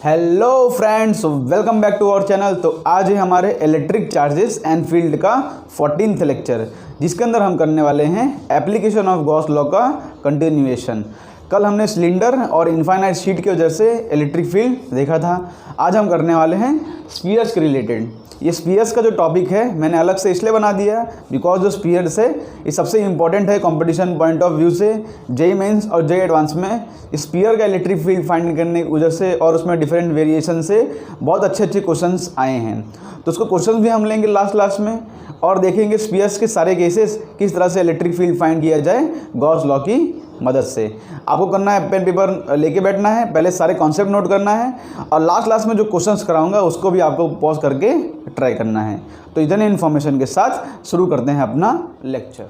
Hello friends, welcome back to our channel. तो आज है हमारे इलेक्ट्रिक चार्जेस एंड फील्ड का 14th लेक्चर, जिसके अंदर हम करने वाले हैं एप्लीकेशन ऑफ गॉस लॉ का कंटिन्यूएशन। कल हमने सिलेंडर और इनफाइनाइट शीट की वजह से इलेक्ट्रिक फील्ड देखा था। आज हम करने वाले हैं स्फीयर्स के रिलेटेड। ये स्फीयर्स का जो टॉपिक है मैंने अलग से इसलिए बना दिया बिकॉज जो स्फीयर्स है ये सबसे इंपॉर्टेंट है कंपटीशन पॉइंट ऑफ व्यू से। जेईई मेंस और जेईई एडवांस में स्फीयर का इलेक्ट्रिक फील्ड फाइंड करने की वजह से और उसमें डिफरेंट वेरिएशन से बहुत अच्छे क्वेश्चंस आए हैं। तो उसको क्वेश्चन भी हम लेंगे लास्ट में और देखेंगे स्फीयर्स के सारे केसेस किस तरह से इलेक्ट्रिक फील्ड फाइंड किया जाए गॉस लॉ की मदद से। आपको करना है पेन पेपर लेके बैठना है, पहले सारे कॉन्सेप्ट नोट करना है और लास्ट में जो क्वेश्चंस कराऊंगा उसको भी आपको पॉज करके ट्राई करना है। तो इतने इन्फॉर्मेशन के साथ शुरू करते हैं अपना लेक्चर।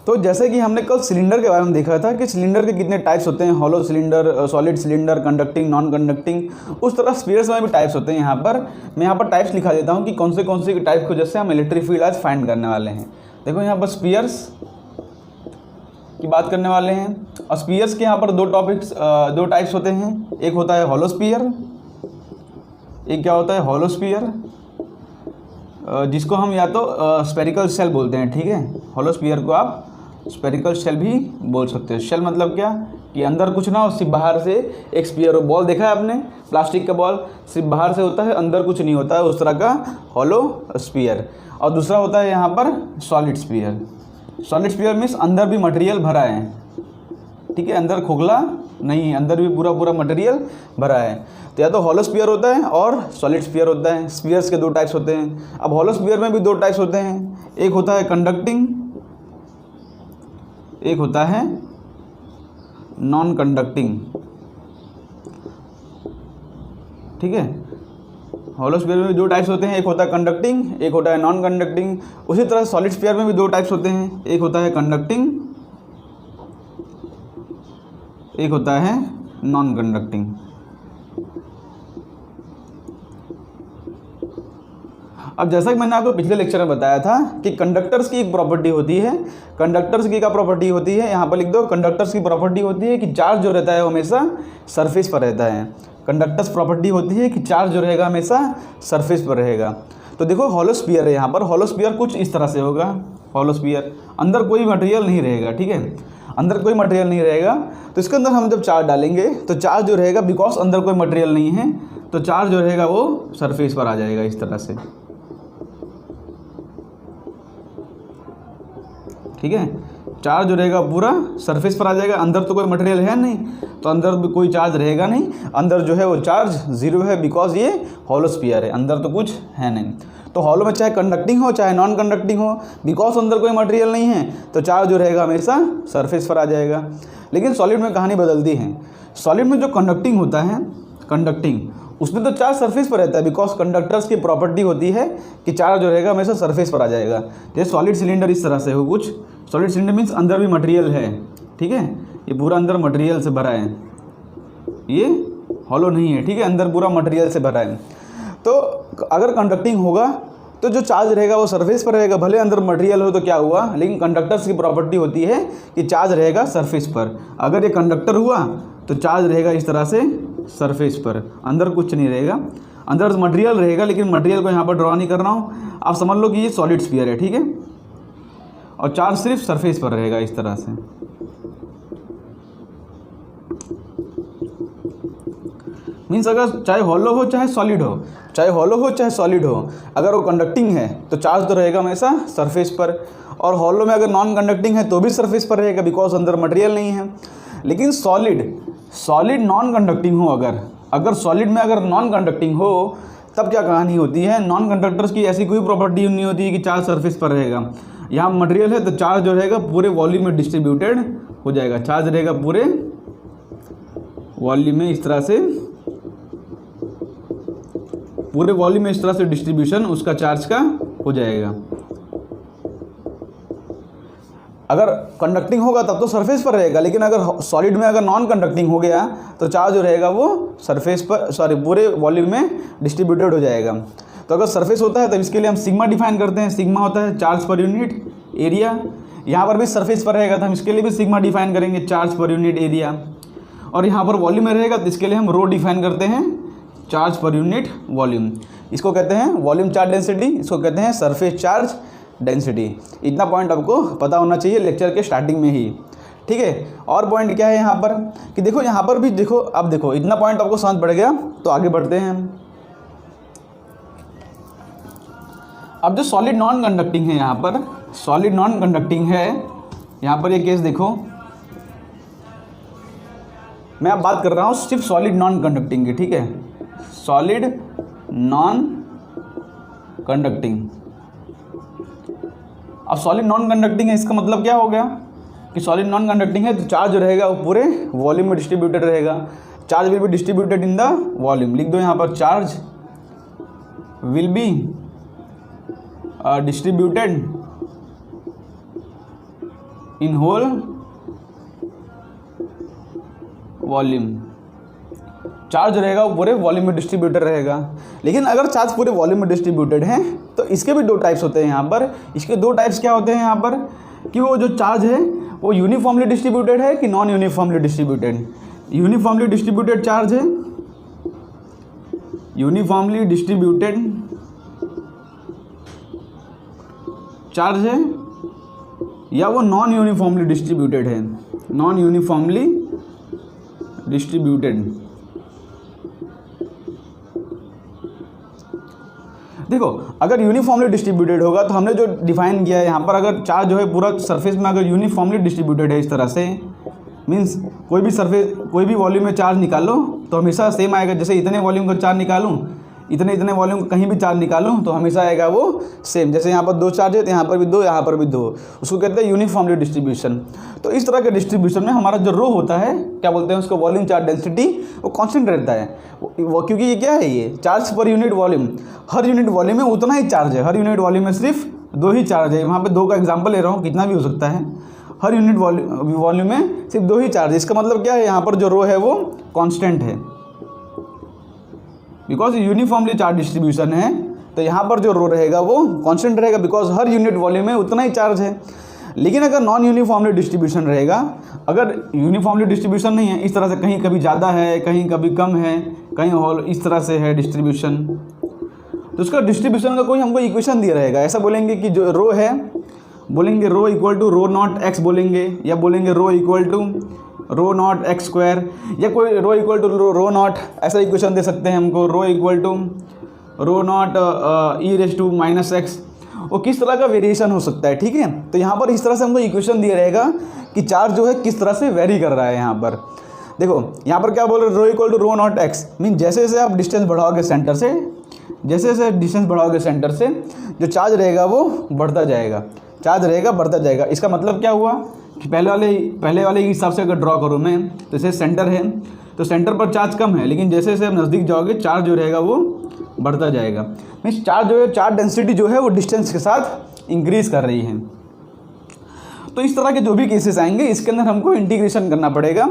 तो जैसे कि हमने कल सिलेंडर के बारे में देखा था कि सिलेंडर के कितने टाइप्स होते हैं, hollow cylinder, solid cylinder, conducting, non conducting. उस तरह स्फीयर्स में भी टाइप्स होते हैं। मैं यहाँ पर टाइप्स लिखा देता हूँ कि कौन से टाइप को जैसे हम इलेक्ट्रिक फील्ड आज फाइंड करने वाले हैं। देखो यहाँ पर स्फीयर्स की बात करने वाले हैं और स्फीयर्स के यहाँ पर दो टाइप्स होते हैं। एक होता है हॉलो स्फीयर, एक क्या होता है हॉलो स्फीयर, जिसको हम या तो स्फेरिकल शेल बोलते हैं। ठीक है, हॉलो स्फीयर को आप स्फेरिकल शेल भी बोल सकते हैं। शेल मतलब क्या कि अंदर कुछ ना हो, सिर्फ बाहर से एक स्फीयर हो। बॉल देखा है आपने, प्लास्टिक का बॉल सिर्फ बाहर से होता है, अंदर कुछ नहीं होता है, उस तरह का हॉलो स्फीयर। और दूसरा होता है यहाँ पर solid sphere. Solid sphere means अंदर भी मटेरियल भरा है। ठीक है, अंदर खोखला नहीं है, अंदर भी पूरा मटेरियल भरा है। तो या तो हॉलो स्फीयर होता है और सॉलिड स्फीयर होता है। स्फीयर्स के दो टाइप्स होते हैं। अब हॉलो स्फीयर में भी दो टाइप्स होते हैं, एक होता है कंडक्टिंग, एक होता है नॉन कंडक्टिंग। ठीक है, हॉलो स्फीयर में भी दो टाइप्स होते हैं, एक होता है कंडक्टिंग, एक होता है नॉन कंडक्टिंग। उसी तरह सॉलिड स्फीयर में भी दो टाइप्स होते हैं, एक होता है कंडक्टिंग, एक होता है नॉन कंडक्टिंग। अब जैसा कि मैंने आपको पिछले लेक्चर में बताया था कि कंडक्टर्स की एक प्रॉपर्टी होती है। कंडक्टर्स की क्या प्रॉपर्टी होती है, यहाँ पर लिख दो। कंडक्टर्स की प्रॉपर्टी होती है कि चार्ज जो रहता है वो हमेशा सरफेस पर रहता है। कंडक्टर्स प्रॉपर्टी होती है कि चार्ज जो रहेगा हमेशा सरफेस पर रहेगा। तो देखो हॉलो स्फीयर है, यहाँ पर हॉलो स्फीयर कुछ इस तरह से होगा। हॉलो स्फीयर अंदर कोई मटेरियल नहीं रहेगा। ठीक है, अंदर कोई मटेरियल नहीं रहेगा। तो इसके अंदर हम जब चार्ज डालेंगे तो चार्ज जो रहेगा, बिकॉज अंदर कोई मटेरियल नहीं है, तो चार्ज जो रहेगा वो सरफेस पर आ जाएगा इस तरह से। ठीक है, चार्ज जो रहेगा पूरा सरफेस पर आ जाएगा। अंदर तो कोई मटेरियल है नहीं, तो अंदर भी कोई चार्ज रहेगा नहीं। अंदर जो है वो चार्ज जीरो है, बिकॉज ये हॉलो स्फीयर है, अंदर तो कुछ है नहीं। तो हॉलो में चाहे कंडक्टिंग हो चाहे नॉन कंडक्टिंग हो, बिकॉज अंदर कोई मटेरियल नहीं है तो चार्ज जो रहेगा हमेशा सरफेस पर आ जाएगा। लेकिन सॉलिड में कहानी बदलती है। सॉलिड में जो कंडक्टिंग होता है, कंडक्टिंग, उसमें तो चार्ज सरफेस पर रहता है, बिकॉज कंडक्टर्स की प्रॉपर्टी होती है कि चार्ज जो रहेगा हमेशा सरफेस पर आ जाएगा। जैसे सॉलिड सिलेंडर इस तरह से हो कुछ। सॉलिड सिलेंडर मीन्स अंदर भी मटेरियल है। ठीक है, ये पूरा अंदर मटेरियल से भरा है, ये हॉलो नहीं है। ठीक है, अंदर पूरा मटेरियल से भरा है। तो अगर कंडक्टिंग होगा तो जो चार्ज रहेगा वो सरफेस पर रहेगा, भले अंदर मटेरियल हो तो क्या हुआ। लेकिन कंडक्टर्स की प्रॉपर्टी होती है कि चार्ज रहेगा सरफेस पर। अगर ये कंडक्टर हुआ तो चार्ज रहेगा इस तरह से सरफेस पर, अंदर कुछ नहीं रहेगा। अंदर मटेरियल रहेगा, लेकिन मटेरियल को यहाँ पर ड्रॉ नहीं कर रहा हूँ। आप समझ लो कि ये सॉलिड स्फीयर है। ठीक है, और चार्ज सिर्फ सरफेस पर रहेगा इस तरह से। मीन्स अगर चाहे हॉलो हो चाहे सॉलिड हो, चाहे हॉलो हो चाहे सॉलिड हो, अगर वो कंडक्टिंग है तो चार्ज तो रहेगा हमेशा सरफेस पर। और हॉलो में अगर नॉन कंडक्टिंग है तो भी सरफेस पर रहेगा, बिकॉज अंदर मटेरियल नहीं है। लेकिन सॉलिड नॉन कंडक्टिंग हो, अगर सॉलिड में अगर नॉन कंडक्टिंग हो तब क्या कहानी होती है। नॉन कंडक्टर्स की ऐसी कोई प्रॉपर्टी नहीं होती है कि चार्ज सरफेस पर रहेगा। यहाँ मटेरियल है तो चार्ज जो रहेगा पूरे वॉल्यूम में डिस्ट्रीब्यूटेड हो जाएगा। चार्ज रहेगा पूरे वॉल्यूम में इस तरह से, पूरे वॉल्यूम में इस तरह से डिस्ट्रीब्यूशन उसका चार्ज का हो जाएगा। अगर कंडक्टिंग होगा तब तो सरफेस पर रहेगा, लेकिन अगर सॉलिड में अगर नॉन कंडक्टिंग हो गया तो चार्ज जो रहेगा वो सरफेस पर पूरे वॉल्यूम में डिस्ट्रीब्यूटेड हो जाएगा। तो अगर सरफेस होता है तब इसके लिए हम सिग्मा डिफाइन करते हैं। सिग्मा होता है चार्ज पर यूनिट एरिया। यहाँ पर भी सरफेस पर रहेगा तो हम इसके लिए भी सिग्मा डिफाइन करेंगे, चार्ज पर यूनिट एरिया। और यहाँ पर वॉल्यूम में रहेगा तो इसके लिए हम रो डिफाइन करते हैं, चार्ज पर यूनिट वॉल्यूम। इसको कहते हैं वॉल्यूम चार्ज डेंसिटी, इसको कहते हैं सरफेस चार्ज डेंसिटी। इतना पॉइंट आपको पता होना चाहिए लेक्चर के स्टार्टिंग में ही, ठीक है। और पॉइंट क्या है यहाँ पर कि देखो यहाँ पर भी देखो, अब देखो इतना पॉइंट आपको समझ पड़ गया, तो आगे बढ़ते हैं हम। अब जो सॉलिड नॉन कंडक्टिंग है, यहाँ पर सॉलिड नॉन कंडक्टिंग है, यहाँ पर ये केस देखो, मैं अब बात कर रहा हूँ सिर्फ सॉलिड नॉन कंडक्टिंग की, ठीक है, सॉलिड नॉन कंडक्टिंग। अब सॉलिड नॉन कंडक्टिंग है, इसका मतलब क्या हो गया कि सॉलिड नॉन कंडक्टिंग है तो चार्ज जो रहेगा वो पूरे वॉल्यूम में डिस्ट्रीब्यूटेड रहेगा। Charge will be distributed in the volume, लिख दो यहाँ पर, charge will be distributed in whole volume. Charge रहेगा वो पूरे वॉल्यूम में डिस्ट्रीब्यूटेड रहेगा। लेकिन अगर चार्ज पूरे वॉल्यूम में डिस्ट्रीब्यूटेड है तो इसके भी दो टाइप्स होते हैं यहाँ पर। इसके दो टाइप्स क्या होते हैं यहाँ पर कि वो जो चार्ज है वो यूनिफॉर्मली डिस्ट्रीब्यूटेड है कि non uniformly distributed. Uniformly distributed charge है, यूनिफॉर्मली डिस्ट्रीब्यूटेड चार्ज है, या वो नॉन यूनिफॉर्मली डिस्ट्रीब्यूटेड है, नॉन यूनिफॉर्मली डिस्ट्रीब्यूटेड। देखो अगर यूनिफॉर्मली डिस्ट्रीब्यूटेड होगा तो हमने जो डिफाइन किया है यहाँ पर, अगर चार्ज जो है पूरा सरफेस में अगर यूनिफॉर्मली डिस्ट्रीब्यूटेड है इस तरह से, मीन्स कोई भी सरफेस कोई भी वॉल्यूम में चार्ज निकालो तो हमेशा सेम आएगा। जैसे इतने वॉल्यूम का चार्ज निकालूं, इतने वॉल्यूम कहीं भी चार्ज निकालूं तो हमेशा आएगा वो सेम। जैसे यहाँ पर दो चार्ज है तो यहाँ पर भी दो, यहाँ पर भी दो, उसको कहते हैं यूनिफॉर्मली डिस्ट्रीब्यूशन। तो इस तरह के डिस्ट्रीब्यूशन में हमारा जो रो होता है, क्या बोलते हैं उसको, वॉल्यूम चार्ज डेंसिटी, वो कांस्टेंट रहता है वो, क्योंकि ये क्या है, ये चार्ज पर यूनिट वॉल्यूम, हर यूनिट वॉल्यूम में उतना ही चार्ज है। हर यूनिट वॉल्यूम में सिर्फ दो ही चार्ज है। वहाँ पर दो का एग्जाम्पल ले रहा हूँ, कितना भी हो सकता है। हर यूनिट वॉल्यूम में सिर्फ दो ही चार्ज है। इसका मतलब क्या है, यहाँ पर जो रो है वो कांस्टेंट है, बिकॉज यूनिफॉर्मली चार्ज डिस्ट्रीब्यूशन है। तो यहाँ पर जो रो रहेगा वो कांस्टेंट रहेगा, बिकॉज हर यूनिट वॉल्यूम में उतना ही चार्ज है। लेकिन अगर नॉन यूनिफॉर्मली डिस्ट्रीब्यूशन रहेगा, अगर यूनिफॉर्मली डिस्ट्रीब्यूशन नहीं है, इस तरह से कहीं कभी ज़्यादा है, कहीं कभी कम है, कहीं हॉल इस तरह से है डिस्ट्रीब्यूशन, तो उसका डिस्ट्रीब्यूशन का कोई हमको इक्वेशन दिया रहेगा। ऐसा बोलेंगे कि जो रो है, बोलेंगे rho equal to rho naught x बोलेंगे, या बोलेंगे rho equal to rho naught x square, या कोई rho equal to rho naught, ऐसा इक्वेशन दे सकते हैं हमको, rho equal to rho naught e raise to minus x. वो किस तरह का वेरिएशन हो सकता है, ठीक है। तो यहाँ पर इस तरह से हमको इक्वेशन दिया रहेगा कि चार्ज जो है किस तरह से वेरी कर रहा है। यहाँ पर देखो, यहाँ पर क्या बोल रहे, rho equal to rho naught x, mean जैसे जैसे आप डिस्टेंस बढ़ाओगे सेंटर से, जैसे जैसे डिस्टेंस बढ़ाओगे सेंटर से, जो चार्ज रहेगा वो बढ़ता जाएगा, चार्ज रहेगा बढ़ता जाएगा। इसका मतलब क्या हुआ कि पहले वाले के हिसाब से अगर ड्रॉ करूँ मैं, तो जैसे सेंटर है तो सेंटर पर चार्ज कम है, लेकिन जैसे जैसे आप नज़दीक जाओगे चार्ज जो रहेगा वो बढ़ता जाएगा। मीन्स चार्ज जो है, चार्ज डेंसिटी जो है वो डिस्टेंस के साथ इंक्रीज़ कर रही है। तो इस तरह के जो भी केसेस आएंगे इसके अंदर हमको इंटीग्रेशन करना पड़ेगा।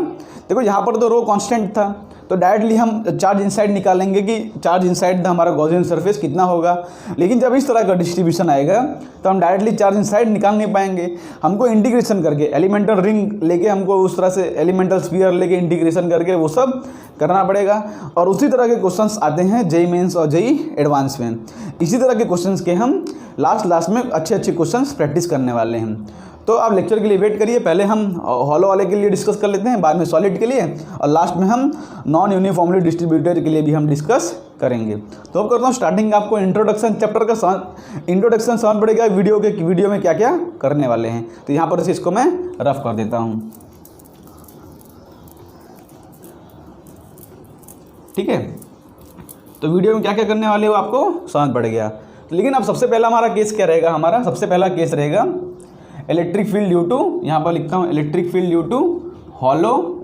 देखो यहाँ पर तो रो कांस्टेंट था, तो डायरेक्टली हम चार्ज इनसाइड निकालेंगे कि चार्ज इनसाइड द हमारा गॉसियन सरफेस कितना होगा। लेकिन जब इस तरह का डिस्ट्रीब्यूशन आएगा तो हम डायरेक्टली चार्ज इनसाइड निकाल नहीं पाएंगे। हमको इंटीग्रेशन करके एलिमेंटल रिंग लेके, हमको उस तरह से एलिमेंटल स्फीयर लेके इंटीग्रेशन करके वो सब करना पड़ेगा। और उसी तरह के क्वेश्चंस आते हैं जेईई मेंस और जेईई एडवांस में। इसी तरह के क्वेश्चंस के हम लास्ट में अच्छे क्वेश्चंस प्रैक्टिस करने वाले हैं। तो आप लेक्चर के लिए वेट करिए, पहले हम हॉलो वाले के लिए डिस्कस कर लेते हैं, बाद में सॉलिड के लिए, और लास्ट में हम नॉन यूनिफॉर्मली डिस्ट्रीब्यूटेड के लिए भी हम डिस्कस करेंगे। तो अब करता हूँ स्टार्टिंग, आपको इंट्रोडक्शन चैप्टर का इंट्रोडक्शन समझ पड़ेगा वीडियो में क्या क्या करने वाले हैं। तो यहाँ पर से इसको मैं रफ कर देता हूँ, ठीक है। तो वीडियो में क्या क्या करने वाले हो आपको समझ पड़ गया। लेकिन अब सबसे पहला हमारा केस क्या रहेगा, हमारा सबसे पहला केस रहेगा इलेक्ट्रिक फील्ड ड्यू टू, यहाँ पर लिखता हूँ electric field due to hollow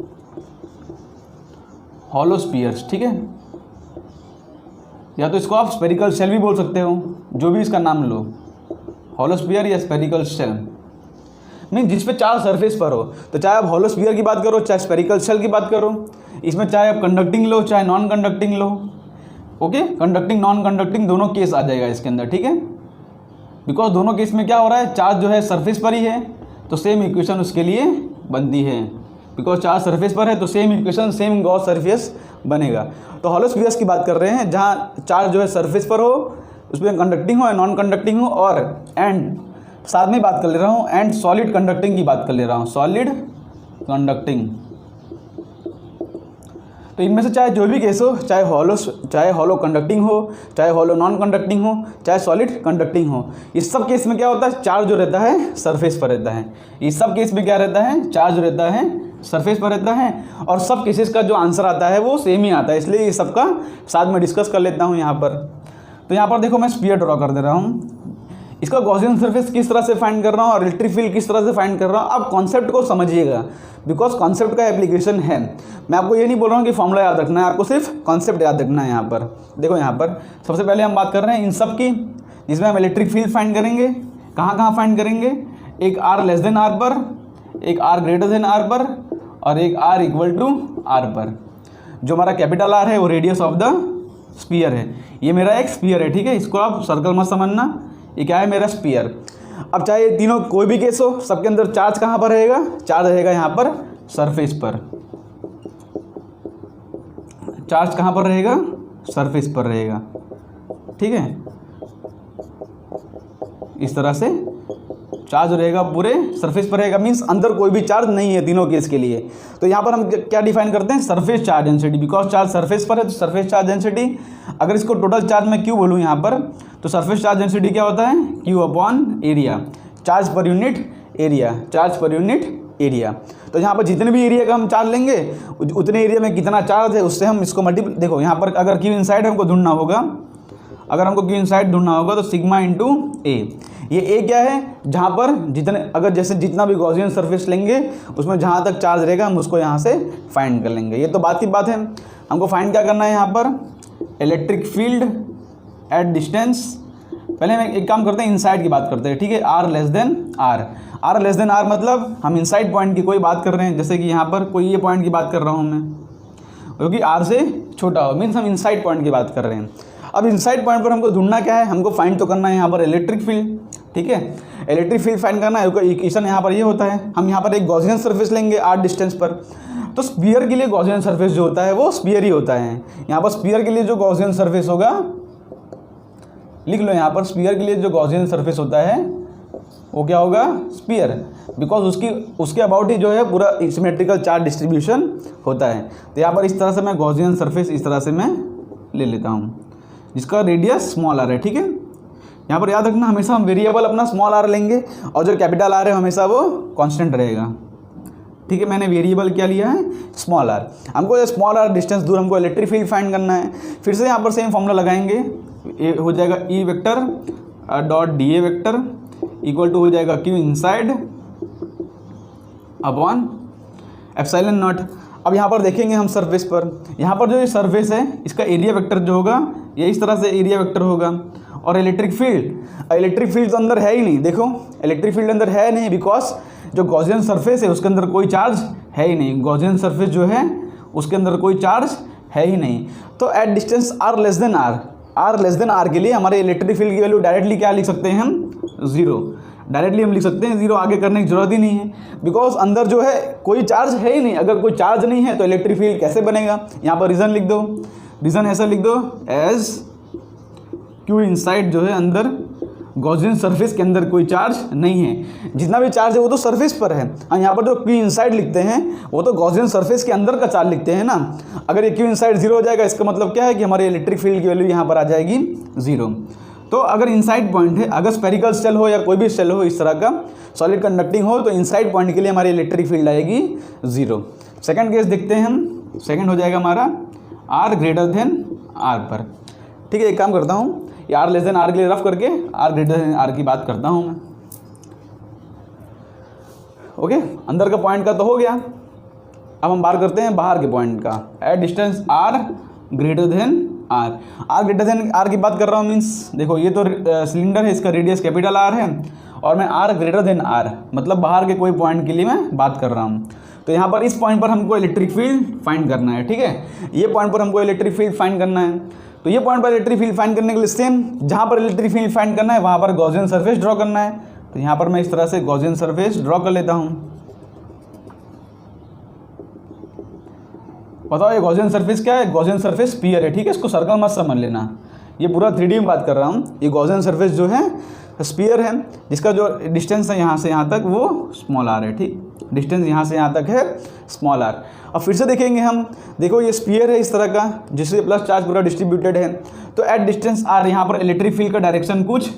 spheres, ठीक है। या तो इसको आप स्फेरिकल शेल भी बोल सकते हो, जो भी इसका नाम लो, हॉलो स्फीयर या स्फेरिकल शेल, मीन जिस पे चार्ज सरफेस पर हो। तो चाहे आप हॉलो स्फीयर की बात करो, चाहे स्फेरिकल शेल की बात करो, इसमें चाहे आप कंडक्टिंग लो चाहे नॉन कंडक्टिंग लो, ओके। कंडक्टिंग नॉन कंडक्टिंग दोनों केस आ जाएगा इसके अंदर, ठीक है। बिकॉज दोनों केस में क्या हो रहा है, चार्ज जो है सरफेस पर ही है, तो सेम इक्वेशन उसके लिए बनती है। बिकॉज चार्ज सरफेस पर है तो same equation, same Gauss surface बनेगा। तो हॉलो स्फीयर्स की बात कर रहे हैं जहाँ चार्ज जो है सरफेस पर हो, उसमें कंडक्टिंग हो या नॉन कंडक्टिंग हो, और एंड साथ में बात कर ले रहा हूँ एंड सॉलिड कंडक्टिंग की बात कर ले रहा हूँ, सॉलिड कंडक्टिंग। तो इनमें से चाहे जो भी केस हो, चाहे हॉलो कंडक्टिंग हो, चाहे हॉलो नॉन कंडक्टिंग हो, चाहे सॉलिड कंडक्टिंग हो, इस सब केस में क्या होता है, चार्ज जो रहता है सरफेस पर रहता है। इस सब केस में क्या रहता है, चार्ज रहता है सरफेस पर रहता है, और सब केसेस का जो आंसर आता है वो सेम ही आता है। इसलिए ये सबका साथ में डिस्कस कर लेता हूँ यहाँ पर। तो यहाँ पर देखो मैं स्फीयर ड्रॉ कर दे रहा हूँ, इसका गॉसियन सरफेस किस तरह से फाइंड कर रहा हूँ और इलेक्ट्रिक फील्ड किस तरह से फाइंड कर रहा हूँ। आप कॉन्सेप्ट को समझिएगा, बिकॉज कॉन्सेप्ट का एप्लीकेशन है। मैं आपको ये नहीं बोल रहा हूँ कि फॉर्मूला याद रखना है, आपको सिर्फ कॉन्सेप्ट याद रखना है। यहाँ पर देखो, यहाँ पर सबसे पहले हम बात कर रहे हैं इन सब की, जिसमें हम इलेक्ट्रिक फील्ड फाइंड करेंगे। कहाँ कहाँ फाइंड करेंगे, एक आर लेस देन आर पर, एक आर ग्रेटर देन आर पर, और एक आर इक्वल टू आर पर। जो हमारा कैपिटल आर है वो रेडियस ऑफ द स्फीयर है। ये मेरा एक स्फीयर है, ठीक है, इसको आप सर्कल मत समझना, ये क्या है, मेरा स्फीयर। अब चाहे ये तीनों कोई भी केस हो, सबके अंदर चार्ज कहाँ पर रहेगा, चार्ज रहेगा यहाँ पर सरफेस पर। चार्ज कहाँ पर रहेगा, सरफेस पर रहेगा, ठीक है। इस तरह से चार्ज रहेगा पूरे सरफेस पर रहेगा, मींस अंदर कोई भी चार्ज नहीं है तीनों केस के लिए। तो यहाँ पर हम क्या डिफाइन करते हैं, surface charge density. Because charge surface पर है तो सरफेस चार्ज डेंसिटी। अगर इसको टोटल चार्ज में क्यू बोलूँ यहाँ पर, तो सरफेस चार्ज डेंसिटी क्या होता है, Q upon area, charge per unit area, charge per unit area. तो यहाँ पर जितने भी एरिया का हम चार्ज लेंगे, उतने एरिया में कितना चार्ज है उससे हम इसको मल्टीप्लाई। देखो यहाँ पर अगर क्यू इनसाइड हमको ढूंढना होगा, अगर हमको क्यू इनसाइड ढूंढना होगा तो सिग्मा इंटू ए। ये ए क्या है, जहाँ पर जितने, अगर जैसे जितना भी गॉसियन सरफेस लेंगे उसमें जहाँ तक चार्ज रहेगा हम उसको यहाँ से फाइंड कर लेंगे। ये तो बात की बात है। हमको फाइंड क्या करना है यहाँ पर, इलेक्ट्रिक फील्ड एट डिस्टेंस। पहले हम एक काम करते हैं, इनसाइड की बात करते हैं, ठीक है। R less than R, R less than R मतलब हम इनसाइड पॉइंट की कोई बात कर रहे हैं, जैसे कि यहाँ पर कोई ये पॉइंट की बात कर रहा हूँ मैं, क्योंकि आर से छोटा हो, मीन्स हम इनसाइड पॉइंट की बात कर रहे हैं। अब इनसाइड पॉइंट पर हमको ढूंढना क्या है, हमको फाइंड तो करना है यहाँ पर इलेक्ट्रिक फील्ड, ठीक है। इलेक्ट्रिक फील्ड फाइंड करना है, इक्वेशन यहाँ पर ये होता है। हम यहाँ पर एक गॉसियन सरफेस लेंगे आर डिस्टेंस पर, तो स्फीयर के लिए गॉसियन सरफेस जो होता है वो स्फीयर ही होता है। यहाँ पर स्फीयर के लिए जो गॉसियन सरफेस होगा, लिख लो यहाँ पर, स्फीयर के लिए जो गॉसियन सरफेस होता है वो क्या होगा, स्फीयर। बिकॉज उसके अबाउट ही जो है पूरा सिमेट्रिकल चार्ज डिस्ट्रीब्यूशन होता है। तो यहाँ पर इस तरह से मैं गॉसियन सरफेस इस तरह से मैं ले लेता हूँ, जिसका रेडियस स्मॉल आर है, ठीक है। यहाँ पर याद रखना, हमेशा हम वेरिएबल अपना स्मॉल आर लेंगे और जो कैपिटल आर है हमेशा वो कांस्टेंट रहेगा, ठीक है। मैंने वेरिएबल क्या लिया है, स्मॉल आर। हमको स्मॉल आर डिस्टेंस दूर हमको इलेक्ट्रिक फील्ड फाइंड करना है। फिर से यहाँ पर सेम फॉर्मूला लगाएंगे, ये हो जाएगा E vector dot D A vector equal to हो जाएगा Q inside upon epsilon naught. अब यहाँ पर देखेंगे हम सरफेस पर, यहाँ पर जो ये सरफेस है इसका एरिया वेक्टर जो होगा ये इस तरह से एरिया वेक्टर होगा। और इलेक्ट्रिक फील्ड तो अंदर है ही नहीं, देखो इलेक्ट्रिक फील्ड अंदर है नहीं, बिकॉज जो गॉसियन सरफेस है उसके अंदर कोई चार्ज है ही नहीं। गॉसियन सरफेस जो है उसके अंदर कोई चार्ज है ही नहीं। तो at distance R less than R के लिए हमारे इलेक्ट्रिक फील्ड की वैल्यू डायरेक्टली क्या लिख सकते हैं हम, जीरो। डायरेक्टली हम लिख सकते हैं जीरो, आगे करने की जरूरत ही नहीं है, बिकॉज अंदर जो है कोई चार्ज है ही नहीं। अगर कोई चार्ज नहीं है तो इलेक्ट्रिक फील्ड कैसे बनेगा। यहाँ पर रीज़न लिख दो, रीज़न ऐसा लिख दो, एज क्यू इनसाइड जो है अंदर गॉसियन सरफेस के अंदर कोई चार्ज नहीं है। जितना भी चार्ज है वो तो सरफेस पर है। हाँ, यहाँ पर जो क्यू इनसाइड लिखते हैं वो तो गॉसियन सरफेस के अंदर का चार्ज लिखते हैं ना। अगर ये क्यू इनसाइड जीरो हो जाएगा इसका मतलब क्या है कि हमारे इलेक्ट्रिक फील्ड की वैल्यू यहाँ पर आ जाएगी जीरो। तो अगर इनसाइड पॉइंट है, अगर स्फेरिकल सेल हो या कोई भी सेल हो इस तरह का सॉलिड कंडक्टिंग हो, तो इनसाइड पॉइंट के लिए हमारी इलेक्ट्रिक फील्ड आएगी जीरो। सेकंड केस देखते हैं हम, सेकंड हो जाएगा हमारा आर ग्रेटर देन आर पर, ठीक है। एक काम करता हूँ, ये आर लेस देन आर के लिए रफ करके आर ग्रेटर देन आर की बात करता हूँ मैं, ओके। अंदर का पॉइंट का तो हो गया, अब हम बात करते हैं बाहर के पॉइंट का। At distance R greater than R greater than R की बात कर रहा हूँ, मीन्स देखो ये तो सिलेंडर है, इसका रेडियस कैपिटल आर है और मैं आर ग्रेटर देन आर मतलब बाहर के कोई पॉइंट के लिए मैं बात कर रहा हूँ। तो यहाँ पर इस पॉइंट पर हमको इलेक्ट्रिक फील्ड फाइंड करना है, ठीक है। ये पॉइंट पर हमको इलेक्ट्रिक फील्ड फाइंड करना है। तो ये पॉइंट पर इलेक्ट्रिक फील्ड फाइंड करने के लिए सेम, जहाँ पर इलेक्ट्रिक फील्ड फाइंड करना है वहाँ पर गॉसियन सरफेस ड्रॉ करना है। तो यहाँ पर मैं इस तरह से गॉसियन सरफेस ड्रॉ कर लेता हूँ। बताओ ये गॉसियन सरफेस क्या है? गॉसियन सरफेस स्फीयर है, ठीक है, इसको सर्कल मत समझ लेना, ये पूरा 3D में बात कर रहा हूँ। ये गॉसियन सरफेस जो है स्फीयर है, जिसका जो डिस्टेंस है यहाँ से यहाँ तक वो स्मॉल आर है, ठीक, डिस्टेंस यहाँ से यहाँ तक है स्मॉल आर। अब फिर से देखेंगे हम, देखो ये स्फीयर है इस तरह का, जिससे प्लस चार्ज पूरा डिस्ट्रीब्यूटेड है, तो एट डिस्टेंस आर यहाँ पर इलेक्ट्रिक फील्ड का डायरेक्शन कुछ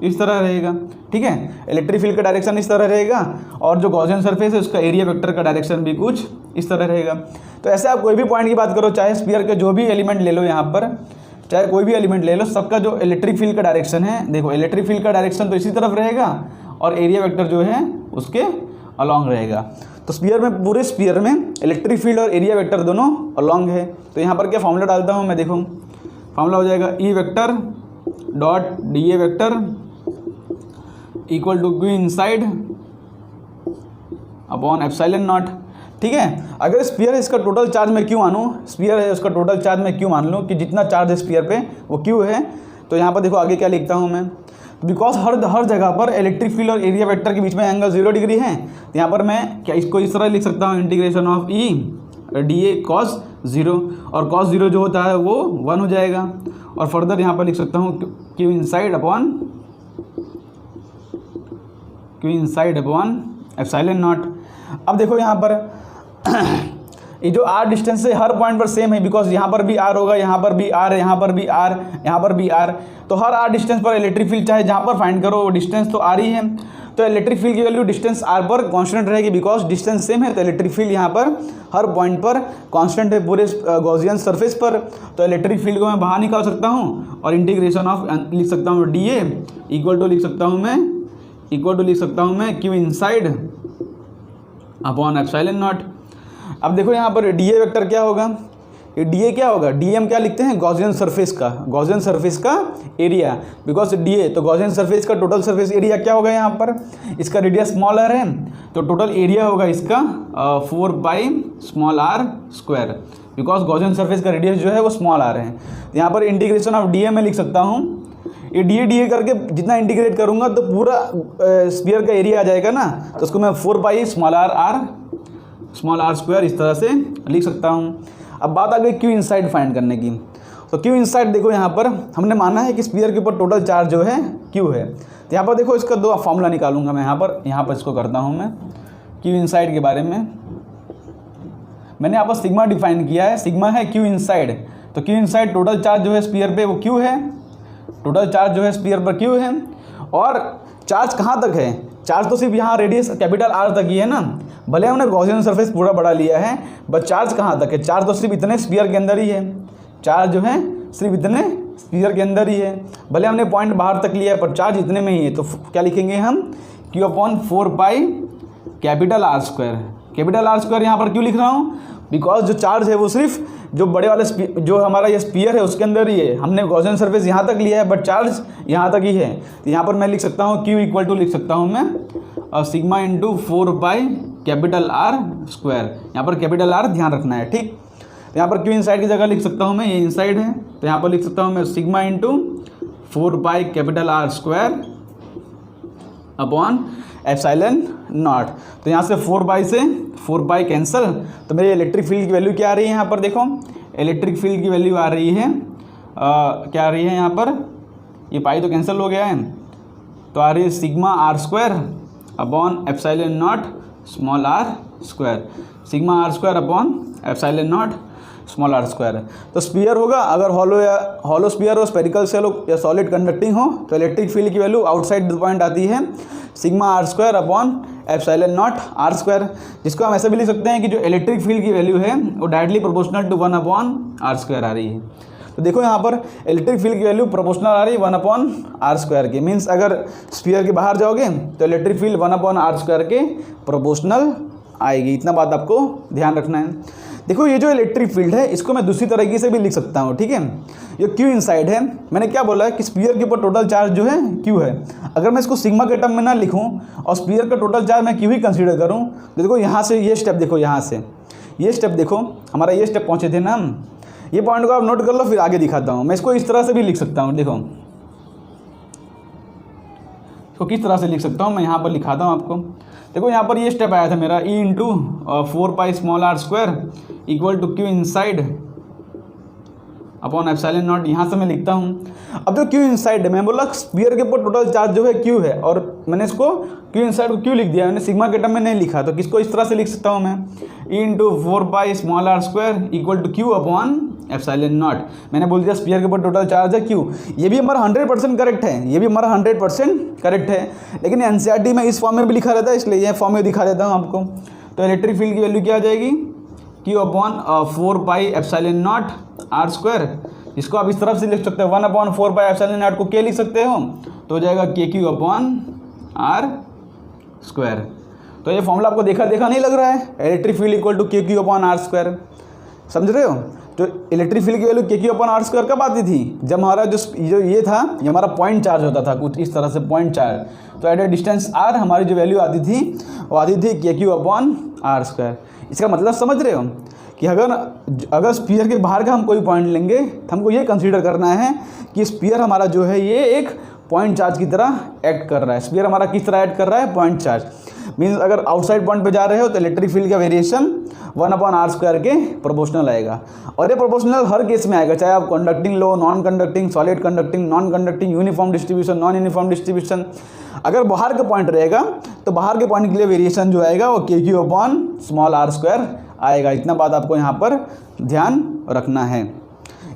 इस तरह रहेगा, ठीक है, इलेक्ट्रिक फील्ड का डायरेक्शन इस तरह रहेगा, और जो गॉसियन सरफेस है उसका एरिया वेक्टर का डायरेक्शन भी कुछ इस तरह रहेगा। तो ऐसे आप कोई भी पॉइंट की बात करो, चाहे स्फीयर के जो भी एलिमेंट ले लो यहाँ पर, चाहे कोई भी एलिमेंट ले लो, सबका जो इलेक्ट्रिक फील्ड का डायरेक्शन है, देखो इलेक्ट्रिक फील्ड का डायरेक्शन तो इसी तरफ रहेगा और एरिया वेक्टर जो है उसके अलॉन्ग रहेगा। तो स्फीयर में, पूरे स्फीयर में इलेक्ट्रिक फील्ड और एरिया वेक्टर दोनों अलॉन्ग है। तो यहाँ पर क्या फॉर्मूला डालता हूँ मैं, देखो फॉर्मूला हो जाएगा E vector dot D A vector equal to Q inside upon epsilon naught, ठीक है। अगर स्फीयर है इसका टोटल चार्ज मैं क्यों मानूँ, स्फीयर है उसका टोटल चार्ज मैं क्यों मान लूँ कि जितना चार्ज है स्फीयर पे वो क्यों है, तो यहाँ पर देखो आगे क्या लिखता हूँ मैं, बिकॉज हर जगह पर इलेक्ट्रिक फील्ड और एरिया वेक्टर के बीच में एंगल 0 डिग्री है। तो यहाँ पर मैं क्या इसको इस तरह लिख सकता हूँ, integration of E D A cos 0, और कॉस 0 जो होता है वो 1 हो जाएगा, और फर्दर यहाँ पर लिख सकता हूँ Q inside upon epsilon naught. अब देखो यहाँ पर ये जो आर डिस्टेंस है हर पॉइंट पर सेम है, बिकॉज यहाँ पर भी आर होगा, यहाँ पर भी आर, यहाँ पर भी आर, यहाँ पर भी आर, तो हर आर डिस्टेंस पर इलेक्ट्रिक फील्ड चाहे जहाँ पर फाइंड करो वो डिस्टेंस तो आर ही है, तो इलेक्ट्रिक फील्ड की वैल्यू डिस्टेंस आर पर कांस्टेंट रहेगी, बिकॉज डिस्टेंस सेम है। तो इलेक्ट्रिक फील्ड यहाँ पर हर पॉइंट पर कांस्टेंट है पूरे गॉसियन सरफेस पर। तो इलेक्ट्रिक फील्ड को मैं बाहर निकाल सकता हूँ और इंटीग्रेशन ऑफ लिख सकता हूँ डी ए इक्वल टू लिख सकता हूँ मैं Q inside upon epsilon naught. अब देखो यहाँ पर डी ए वेक्टर क्या होगा, ये डी ए क्या होगा, डी एम क्या लिखते हैं, गॉसियन सरफेस का एरिया, बिकॉज डी ए तो गॉसियन सरफेस का टोटल सरफेस एरिया क्या होगा, यहाँ पर इसका रेडियस स्मॉल आर है, तो टोटल एरिया होगा इसका 4 pi small are square, because Gaussian surface का रेडियस जो है वो स्मॉल आर है। तो यहाँ पर इंटीग्रेशन ऑफ डी ए में लिख सकता हूँ, ये डी ए करके जितना इंटीग्रेट करूँगा तो पूरा स्फीयर का एरिया आ जाएगा ना, तो उसको मैं 4 पाई स्मॉल आर स्क्वायर इस तरह से लिख सकता हूँ। अब बात आ गई क्यू इनसाइड फाइंड करने की, तो क्यू इनसाइड देखो यहाँ पर हमने माना है कि स्फीयर के ऊपर टोटल चार्ज जो है क्यू है। तो यहाँ पर देखो इसका 2 फॉर्मूला निकालूंगा मैं, यहाँ पर इसको करता हूँ मैं क्यू इनसाइड के बारे में। मैंने यहाँ पर सिग्मा डिफाइन किया है, सिग्मा है क्यू इनसाइड, तो क्यू इनसाइड टोटल चार्ज जो है स्फीयर पे वो क्यू है, टोटल चार्ज जो है स्फीयर पर क्यू है। और चार्ज कहाँ तक है, चार्ज तो सिर्फ यहाँ रेडियस कैपिटल आर तक ही है ना, भले हमने गॉसियन सरफेस पूरा बड़ा लिया है, बट चार्ज कहाँ तक है, चार्ज तो सिर्फ इतने स्फीयर के अंदर ही है, चार्ज जो है सिर्फ इतने स्फीयर के अंदर ही है, भले हमने पॉइंट बाहर तक लिया है पर चार्ज इतने में ही है। तो क्या लिखेंगे हम, Q upon 4 pi capital R square यहाँ पर क्यों लिख रहा हूँ, बिकॉज जो चार्ज है वो सिर्फ जो बड़े वाले जो हमारा ये स्फीयर है उसके अंदर ही है, हमने गॉसियन सरफेस यहाँ तक लिया है बट चार्ज यहाँ तक ही है। तो यहाँ पर मैं लिख सकता हूँ क्यू इक्वल टू लिख सकता हूँ मैं sigma into 4 pi capital R square, यहाँ पर कैपिटल आर ध्यान रखना है, ठीक। तो यहाँ पर क्यू इनसाइड की जगह लिख सकता हूँ मैं, ये इनसाइड है, तो यहाँ पर लिख सकता हूँ मैं sigma into 4 pi capital R square upon epsilon naught. तो यहाँ से 4 पाई कैंसिल, तो मेरी इलेक्ट्रिक फील्ड की वैल्यू क्या आ रही है, यहाँ पर देखो इलेक्ट्रिक फील्ड की वैल्यू आ रही है क्या आ रही है यहाँ पर, ये पाई तो कैंसिल हो गया है, तो आ रही है sigma R square upon epsilon naught small are square, sigma R square upon epsilon naught small are square. तो स्फीयर होगा, अगर हॉलो स्फीयर हो, स्पेरिकल सेल हो या सॉलिड कंडक्टिंग हो, तो इलेक्ट्रिक फील्ड की वैल्यू आउटसाइड द पॉइंट आती है sigma R square upon epsilon naught R square, जिसको हम ऐसे भी लिख सकते हैं कि जो इलेक्ट्रिक फील्ड की वैल्यू है वो directly proportional to 1 upon are square आ रही है। तो देखो यहाँ पर इलेक्ट्रिक फील्ड की वैल्यू प्रोपोर्शनल आ रही है 1 अपॉन आर स्क्वायर की, मीन्स अगर स्फीयर के बाहर जाओगे तो electric field 1 upon are square के प्रोपोर्शनल आएगी, इतना बात आपको ध्यान रखना है। देखो ये जो इलेक्ट्रिक फील्ड है इसको मैं दूसरी तरीके से भी लिख सकता हूँ, ठीक है। ये क्यू इनसाइड है, मैंने क्या बोला है कि स्फीयर के ऊपर टोटल चार्ज जो है क्यू है, अगर मैं इसको सिग्मा के टर्म में ना लिखूँ और स्फीयर का टोटल चार्ज मैं क्यू ही कंसीडर करूँ, तो देखो यहाँ से ये स्टेप देखो, यहाँ से ये स्टेप देखो, हमारा ये स्टेप पहुँचे थे ना हम, ये पॉइंट को आप नोट कर लो, फिर आगे दिखाता हूँ। मैं इसको इस तरह से भी लिख सकता हूँ, देखो इसको किस तरह से लिख सकता हूँ, मैं यहाँ पर लिखाता हूँ आपको। देखो यहाँ पर ये स्टेप आया था मेरा, E into 4 pi small are square equal to Q inside upon epsilon naught, यहाँ से मैं लिखता हूँ। अब जो क्यू इनसाइड है, मैं बोला स्फीयर के ऊपर टोटल चार्ज जो है क्यू है, और मैंने इसको क्यू इनसाइड को क्यू लिख दिया, मैंने सिग्मा के टर्म में नहीं लिखा। तो किसको इस तरह से लिख सकता हूँ मैं, E into 4 pi small are square equal to Q upon epsilon naught. मैंने बोल दिया स्फीयर के ऊपर टोटल चार्ज है क्यू। ये भी हमारा 100% करेक्ट है, ये भी हमारा 100% करेक्ट है, लेकिन एनसीईआरटी में इस फॉर्म में भी लिखा रहता है, इसलिए ये फॉर्म में दिखा देता हूँ आपको। तो इलेक्ट्रिक फील्ड की वैल्यू क्या आ जाएगी, Q upon 4 pi epsilon naught R square. इसको आप इस तरफ से लिख सकते हो, 1/4 पाई एप्सिलॉन नॉट को क्या लिख सकते हो, तो हो जाएगा के क्यू अपॉन आर स्क्वायर। तो ये फॉर्मूला आपको देखा नहीं लग रहा है, इलेक्ट्रिक फील्ड इक्वल टू के क्यू अपॉन आर स्क्वायर, समझ रहे हो। तो इलेक्ट्रिक फील्ड की वैल्यू के क्यू अपॉन आर स्क्वायर कब आती थी, जब हमारा जो ये था, ये हमारा पॉइंट चार्ज होता था कुछ इस तरह से, पॉइंट चार्ज। तो एट ए डिस्टेंस आर हमारी जो वैल्यू आती थी वो आती थी के क्यू अपॉन आर स्क्वायर। इसका मतलब समझ रहे हो कि अगर स्फीयर के बाहर का हम कोई पॉइंट लेंगे तो हमको ये कंसीडर करना है कि स्फीयर हमारा जो है ये एक पॉइंट चार्ज की तरह एक्ट कर रहा है। स्फीयर हमारा किस तरह एक्ट कर रहा है, पॉइंट चार्ज। मीन्स अगर आउटसाइड पॉइंट पे जा रहे हो तो इलेक्ट्रिक फील्ड का वेरिएशन 1/r स्क्वायर के प्रोपोर्शनल आएगा, और ये प्रोपोर्शनल हर केस में आएगा, चाहे आप कंडक्टिंग लो, non conducting, solid conducting, non conducting, uniform distribution, non uniform distribution. अगर बाहर का पॉइंट रहेगा तो बाहर के पॉइंट के लिए वेरिएशन जो आएगा वो K Q upon small are square आएगा। इतना बात आपको यहाँ पर ध्यान रखना है।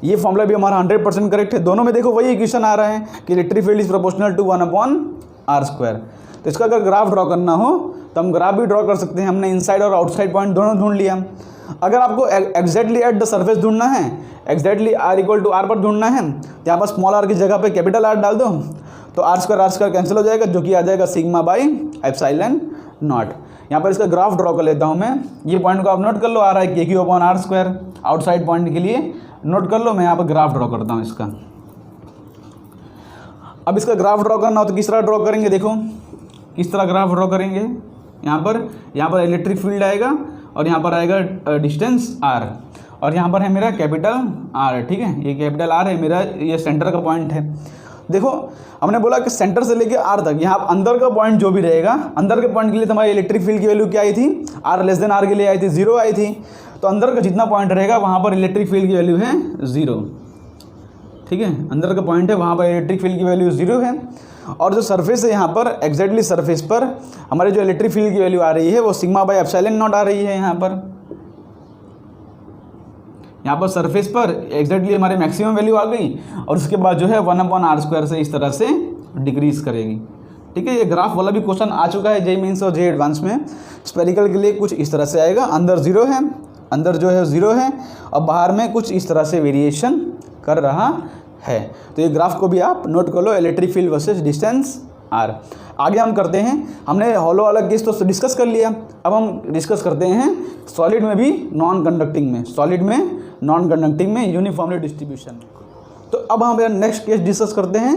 ये फॉर्मूला भी हमारा 100% करेक्ट है। दोनों में देखो वही इक्वेशन आ रहा है कि electric field is proportional to 1/r square. तो इसका अगर ग्राफ ड्रॉ करना हो तो हम ग्राफ भी ड्रॉ कर सकते हैं। हमने इनसाइड और आउटसाइड पॉइंट दोनों ढूंढ लिया। अगर आपको एग्जैक्टली एट द सरफेस ढूंढना है, exactly r equal to R पर ढूंढना है, तो यहाँ पर स्मॉल आर की जगह पे कैपिटल आर डाल दो, तो आर स्क्वायर कैंसिल हो जाएगा, जो कि आ जाएगा सिग्मा बाई एप्सिलॉन नॉट। यहाँ पर इसका ग्राफ ड्रॉ कर लेता हूँ मैं। ये पॉइंट को आप नोट कर लो, आ रहा है K Q upon are square, outside point के लिए नोट कर लो। मैं यहाँ पर ग्राफ ड्रॉ करता हूँ इसका। अब इसका ग्राफ ड्रॉ करना हो तो किस तरह ड्रॉ करेंगे, देखो किस तरह ग्राफ ड्रॉ करेंगे। यहाँ पर इलेक्ट्रिक फील्ड आएगा और यहाँ पर आएगा डिस्टेंस r, और यहाँ पर है मेरा कैपिटल R, ठीक है। ये कैपिटल R है मेरा, ये सेंटर का पॉइंट है। देखो हमने बोला कि सेंटर से लेके R तक, यहाँ अंदर का पॉइंट जो भी रहेगा, अंदर के पॉइंट के लिए तुम्हारी इलेक्ट्रिक फील्ड की वैल्यू क्या आई थी, r<r के लिए आई थी, 0 आई थी। तो अंदर का जितना पॉइंट रहेगा वहाँ पर इलेक्ट्रिक फील्ड की वैल्यू है 0, ठीक है। अंदर का पॉइंट है वहाँ पर इलेक्ट्रिक फील्ड की वैल्यू 0 है। और जो सरफेस है यहाँ पर, एग्जैक्टली सरफेस पर हमारी जो इलेक्ट्रिक फील्ड की वैल्यू आ रही है वो सिग्मा बाई एप्सिलॉन नॉट आ रही है। यहाँ पर सरफेस पर एग्जैक्टली हमारी मैक्सिमम वैल्यू आ गई, और उसके बाद जो है 1/r स्क्वायर से इस तरह से डिक्रीज करेगी, ठीक है। ये ग्राफ वाला भी क्वेश्चन आ चुका है जेईई मेंस और जेईई एडवांस में। स्पेरिकल के लिए कुछ इस तरह से आएगा, अंदर 0 है, अंदर जो है 0 है, और बाहर में कुछ इस तरह से वेरिएशन कर रहा है। तो ये ग्राफ को भी आप नोट कर लो, electric field versus distance r। आगे हम करते हैं, हमने हॉलो वाला केस तो डिस्कस कर लिया, अब हम डिस्कस करते हैं सॉलिड में भी नॉन कंडक्टिंग में, सॉलिड में नॉन कंडक्टिंग में यूनिफॉर्मली डिस्ट्रीब्यूशन। तो अब हम नेक्स्ट केस डिस्कस करते हैं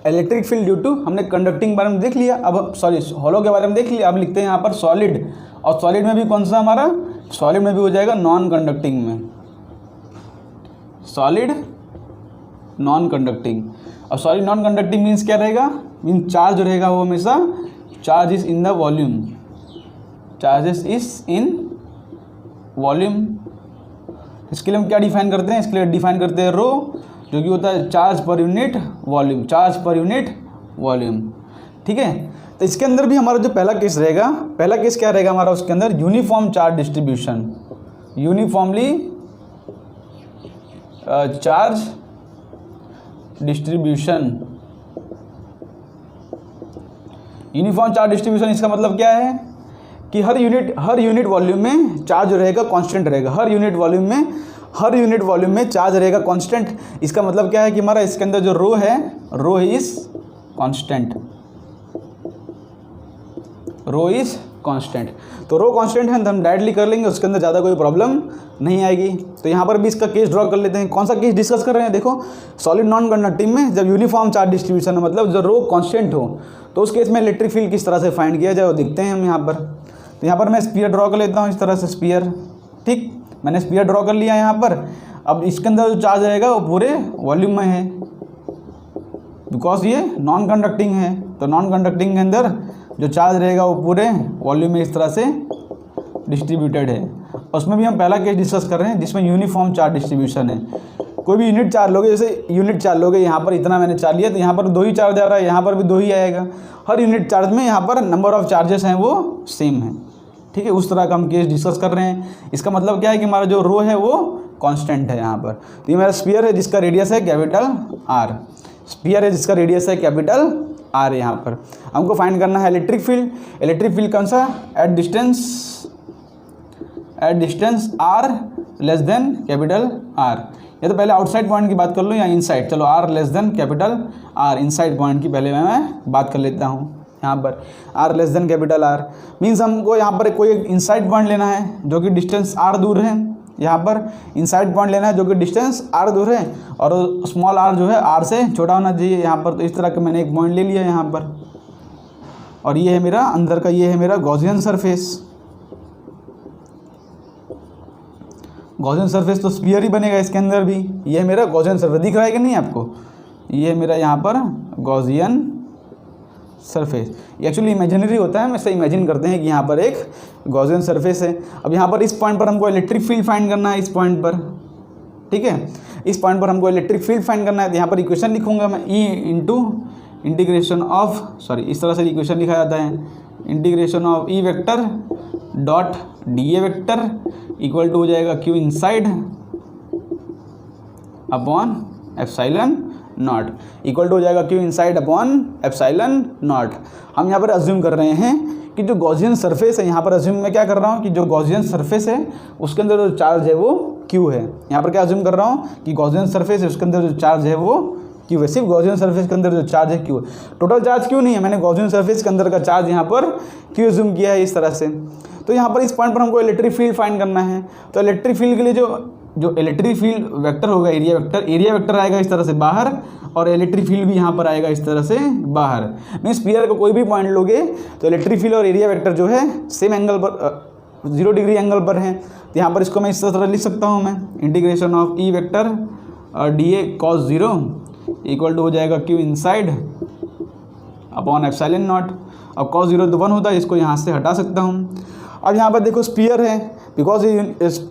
इलेक्ट्रिक फील्ड ड्यू टू, हमने कंडक्टिंग बारे में देख लिया, अब सॉरी हॉलो के बारे में देख लिया। अब लिखते हैं यहाँ पर सॉलिड, और सॉलिड में भी कौन सा हमारा, सॉलिड में भी हो जाएगा नॉन कंडक्टिंग में, सॉलिड नॉन कंडक्टिंग। और सॉलिड नॉन कंडक्टिंग मीन्स क्या रहेगा, मीन चार्ज जो रहेगा वो हमेशा charge is in the volume, charges is in volume. इसके लिए हम क्या डिफाइन करते हैं, इसके लिए डिफाइन करते हैं रो, जो कि होता है charge per unit volume, charge per unit volume, ठीक है। तो इसके अंदर भी हमारा जो पहला केस रहेगा, पहला केस क्या रहेगा हमारा, उसके अंदर uniform charge distribution, uniformly charge distribution. Uniform charge distribution इसका मतलब क्या है कि हर यूनिट वॉल्यूम में चार्ज रहेगा कांस्टेंट रहेगा, हर यूनिट वॉल्यूम में चार्ज रहेगा कांस्टेंट। इसका मतलब क्या है कि हमारा इसके अंदर जो रो है, rho is constant, rho is constant. तो रो कांस्टेंट है तो हम डायरेक्टली कर लेंगे, उसके अंदर ज़्यादा कोई प्रॉब्लम नहीं आएगी। तो यहाँ पर भी इसका केस ड्रॉ कर लेते हैं। कौन सा केस डिस्कस कर रहे हैं, देखो सॉलिड नॉन कंडक्टिंग में जब यूनिफॉर्म चार्ज डिस्ट्रीब्यूशन है, मतलब जब रो कांस्टेंट हो, तो उस केस में इलेक्ट्रिक फील्ड किस तरह से फाइंड किया जाए वो देखते हैं हम यहाँ पर। तो यहाँ पर मैं स्फीयर ड्रॉ कर लेता हूँ इस तरह से, स्फीयर, ठीक, मैंने स्फीयर ड्रॉ कर लिया यहाँ पर। अब इसके अंदर जो चार्ज रहेगा वो पूरे वॉल्यूम में है, बिकॉज ये नॉन कंडक्टिंग है, तो नॉन कंडक्टिंग के अंदर जो चार्ज रहेगा वो पूरे वॉल्यूम में इस तरह से डिस्ट्रीब्यूटेड है। उसमें भी हम पहला केस डिस्कस कर रहे हैं जिसमें यूनिफॉर्म चार्ज डिस्ट्रीब्यूशन है। कोई भी यूनिट चार्ज लोगे, जैसे यूनिट चार्ज लोगे, यहाँ पर इतना मैंने चार्ज लिया तो यहाँ पर 2 ही चार्ज आ रहा है, यहाँ पर भी 2 ही आएगा। हर यूनिट चार्ज में यहाँ पर नंबर ऑफ चार्जेस हैं वो सेम है, ठीक है। उस तरह का हम केस डिस्कस कर रहे हैं। इसका मतलब क्या है कि हमारा जो रो है वो कांस्टेंट है यहाँ पर। तो ये मेरा स्फीयर है जिसका रेडियस है कैपिटल आर, स्फीयर है जिसका रेडियस है कैपिटल आर। यहाँ पर हमको फाइंड करना है इलेक्ट्रिक फील्ड। इलेक्ट्रिक फील्ड कौन सा? At distance R less than capital R. या तो पहले आउटसाइड पॉइंट की बात कर लूँ या इनसाइड। चलो R less than capital R, inside point की पहले मैं बात कर लेता हूँ। यहाँ पर R less than capital R means हमको यहाँ पर कोई एक इनसाइड पॉइंट लेना है जो कि डिस्टेंस आर दूर है। यहाँ पर इनसाइड पॉइंट लेना है जो कि डिस्टेंस आर दूर है और स्मॉल आर जो है आर से छोटा होना चाहिए यहाँ पर। तो इस तरह का मैंने एक पॉइंट ले लिया यहाँ पर, और ये है मेरा अंदर का, ये है मेरा गॉसियन सरफेस। गॉसियन सरफेस तो स्फीयर ही बनेगा इसके अंदर भी। ये है मेरा गॉसियन सरफेस, दिख रहा है कि नहीं आपको? ये है मेरा यहाँ पर गॉसियन सरफेस। ये एक्चुअली इमेजिनरी होता है, हम ऐसे इमेजिन करते हैं कि यहाँ पर एक गॉसियन सरफेस है। अब यहाँ पर इस पॉइंट पर हमको इलेक्ट्रिक फील्ड फाइंड करना है, इस पॉइंट पर, ठीक है। इस पॉइंट पर हमको इलेक्ट्रिक फील्ड फाइंड करना है। तो यहाँ पर इक्वेशन लिखूंगा मैं, E into integration of, sorry इस तरह से इक्वेशन लिखा जाता है, integration of E vector dot D A vector equal to हो जाएगा Q inside upon epsilon naught, equal to हो जाएगा Q inside upon epsilon naught. हम यहाँ पर अज्यूम कर रहे हैं कि जो गॉसियन सरफेस है, यहाँ पर अज्यूम मैं क्या कर रहा हूँ कि जो गॉसियन सरफेस है उसके अंदर जो चार्ज है वो क्यू है। यहाँ पर क्या अज्यूम कर रहा हूँ कि गॉसियन सरफेस है उसके अंदर जो चार्ज है वो क्यू है। सिर्फ गॉसियन सरफेस के अंदर जो चार्ज है क्यू है, टोटल चार्ज क्यू नहीं है। मैंने गॉसियन सरफेस के अंदर का चार्ज यहाँ पर क्यू अज्यूम किया है इस तरह से। तो यहाँ पर इस पॉइंट पर हमको इलेक्ट्रिक फील्ड फाइंड करना है। तो इलेक्ट्रिक फील्ड के लिए जो इलेक्ट्रिक फील्ड वेक्टर होगा, एरिया वेक्टर आएगा इस तरह से बाहर, और इलेक्ट्रिक फील्ड भी यहाँ पर आएगा इस तरह से बाहर। मीन्स स्फीयर का कोई भी पॉइंट लोगे तो इलेक्ट्रिक फील्ड और एरिया वेक्टर जो है सेम एंगल पर 0 डिग्री एंगल पर है। तो यहाँ पर इसको मैं इस तरह लिख सकता हूँ मैं, इंटीग्रेशन ऑफ ई वेक्टर और D A cos 0 equal to हो जाएगा Q inside upon epsilon naught. अब कॉस 0 तो 1 होता है, इसको यहाँ से हटा सकता हूँ। अब यहाँ पर देखो स्फीयर है, बिकॉज ये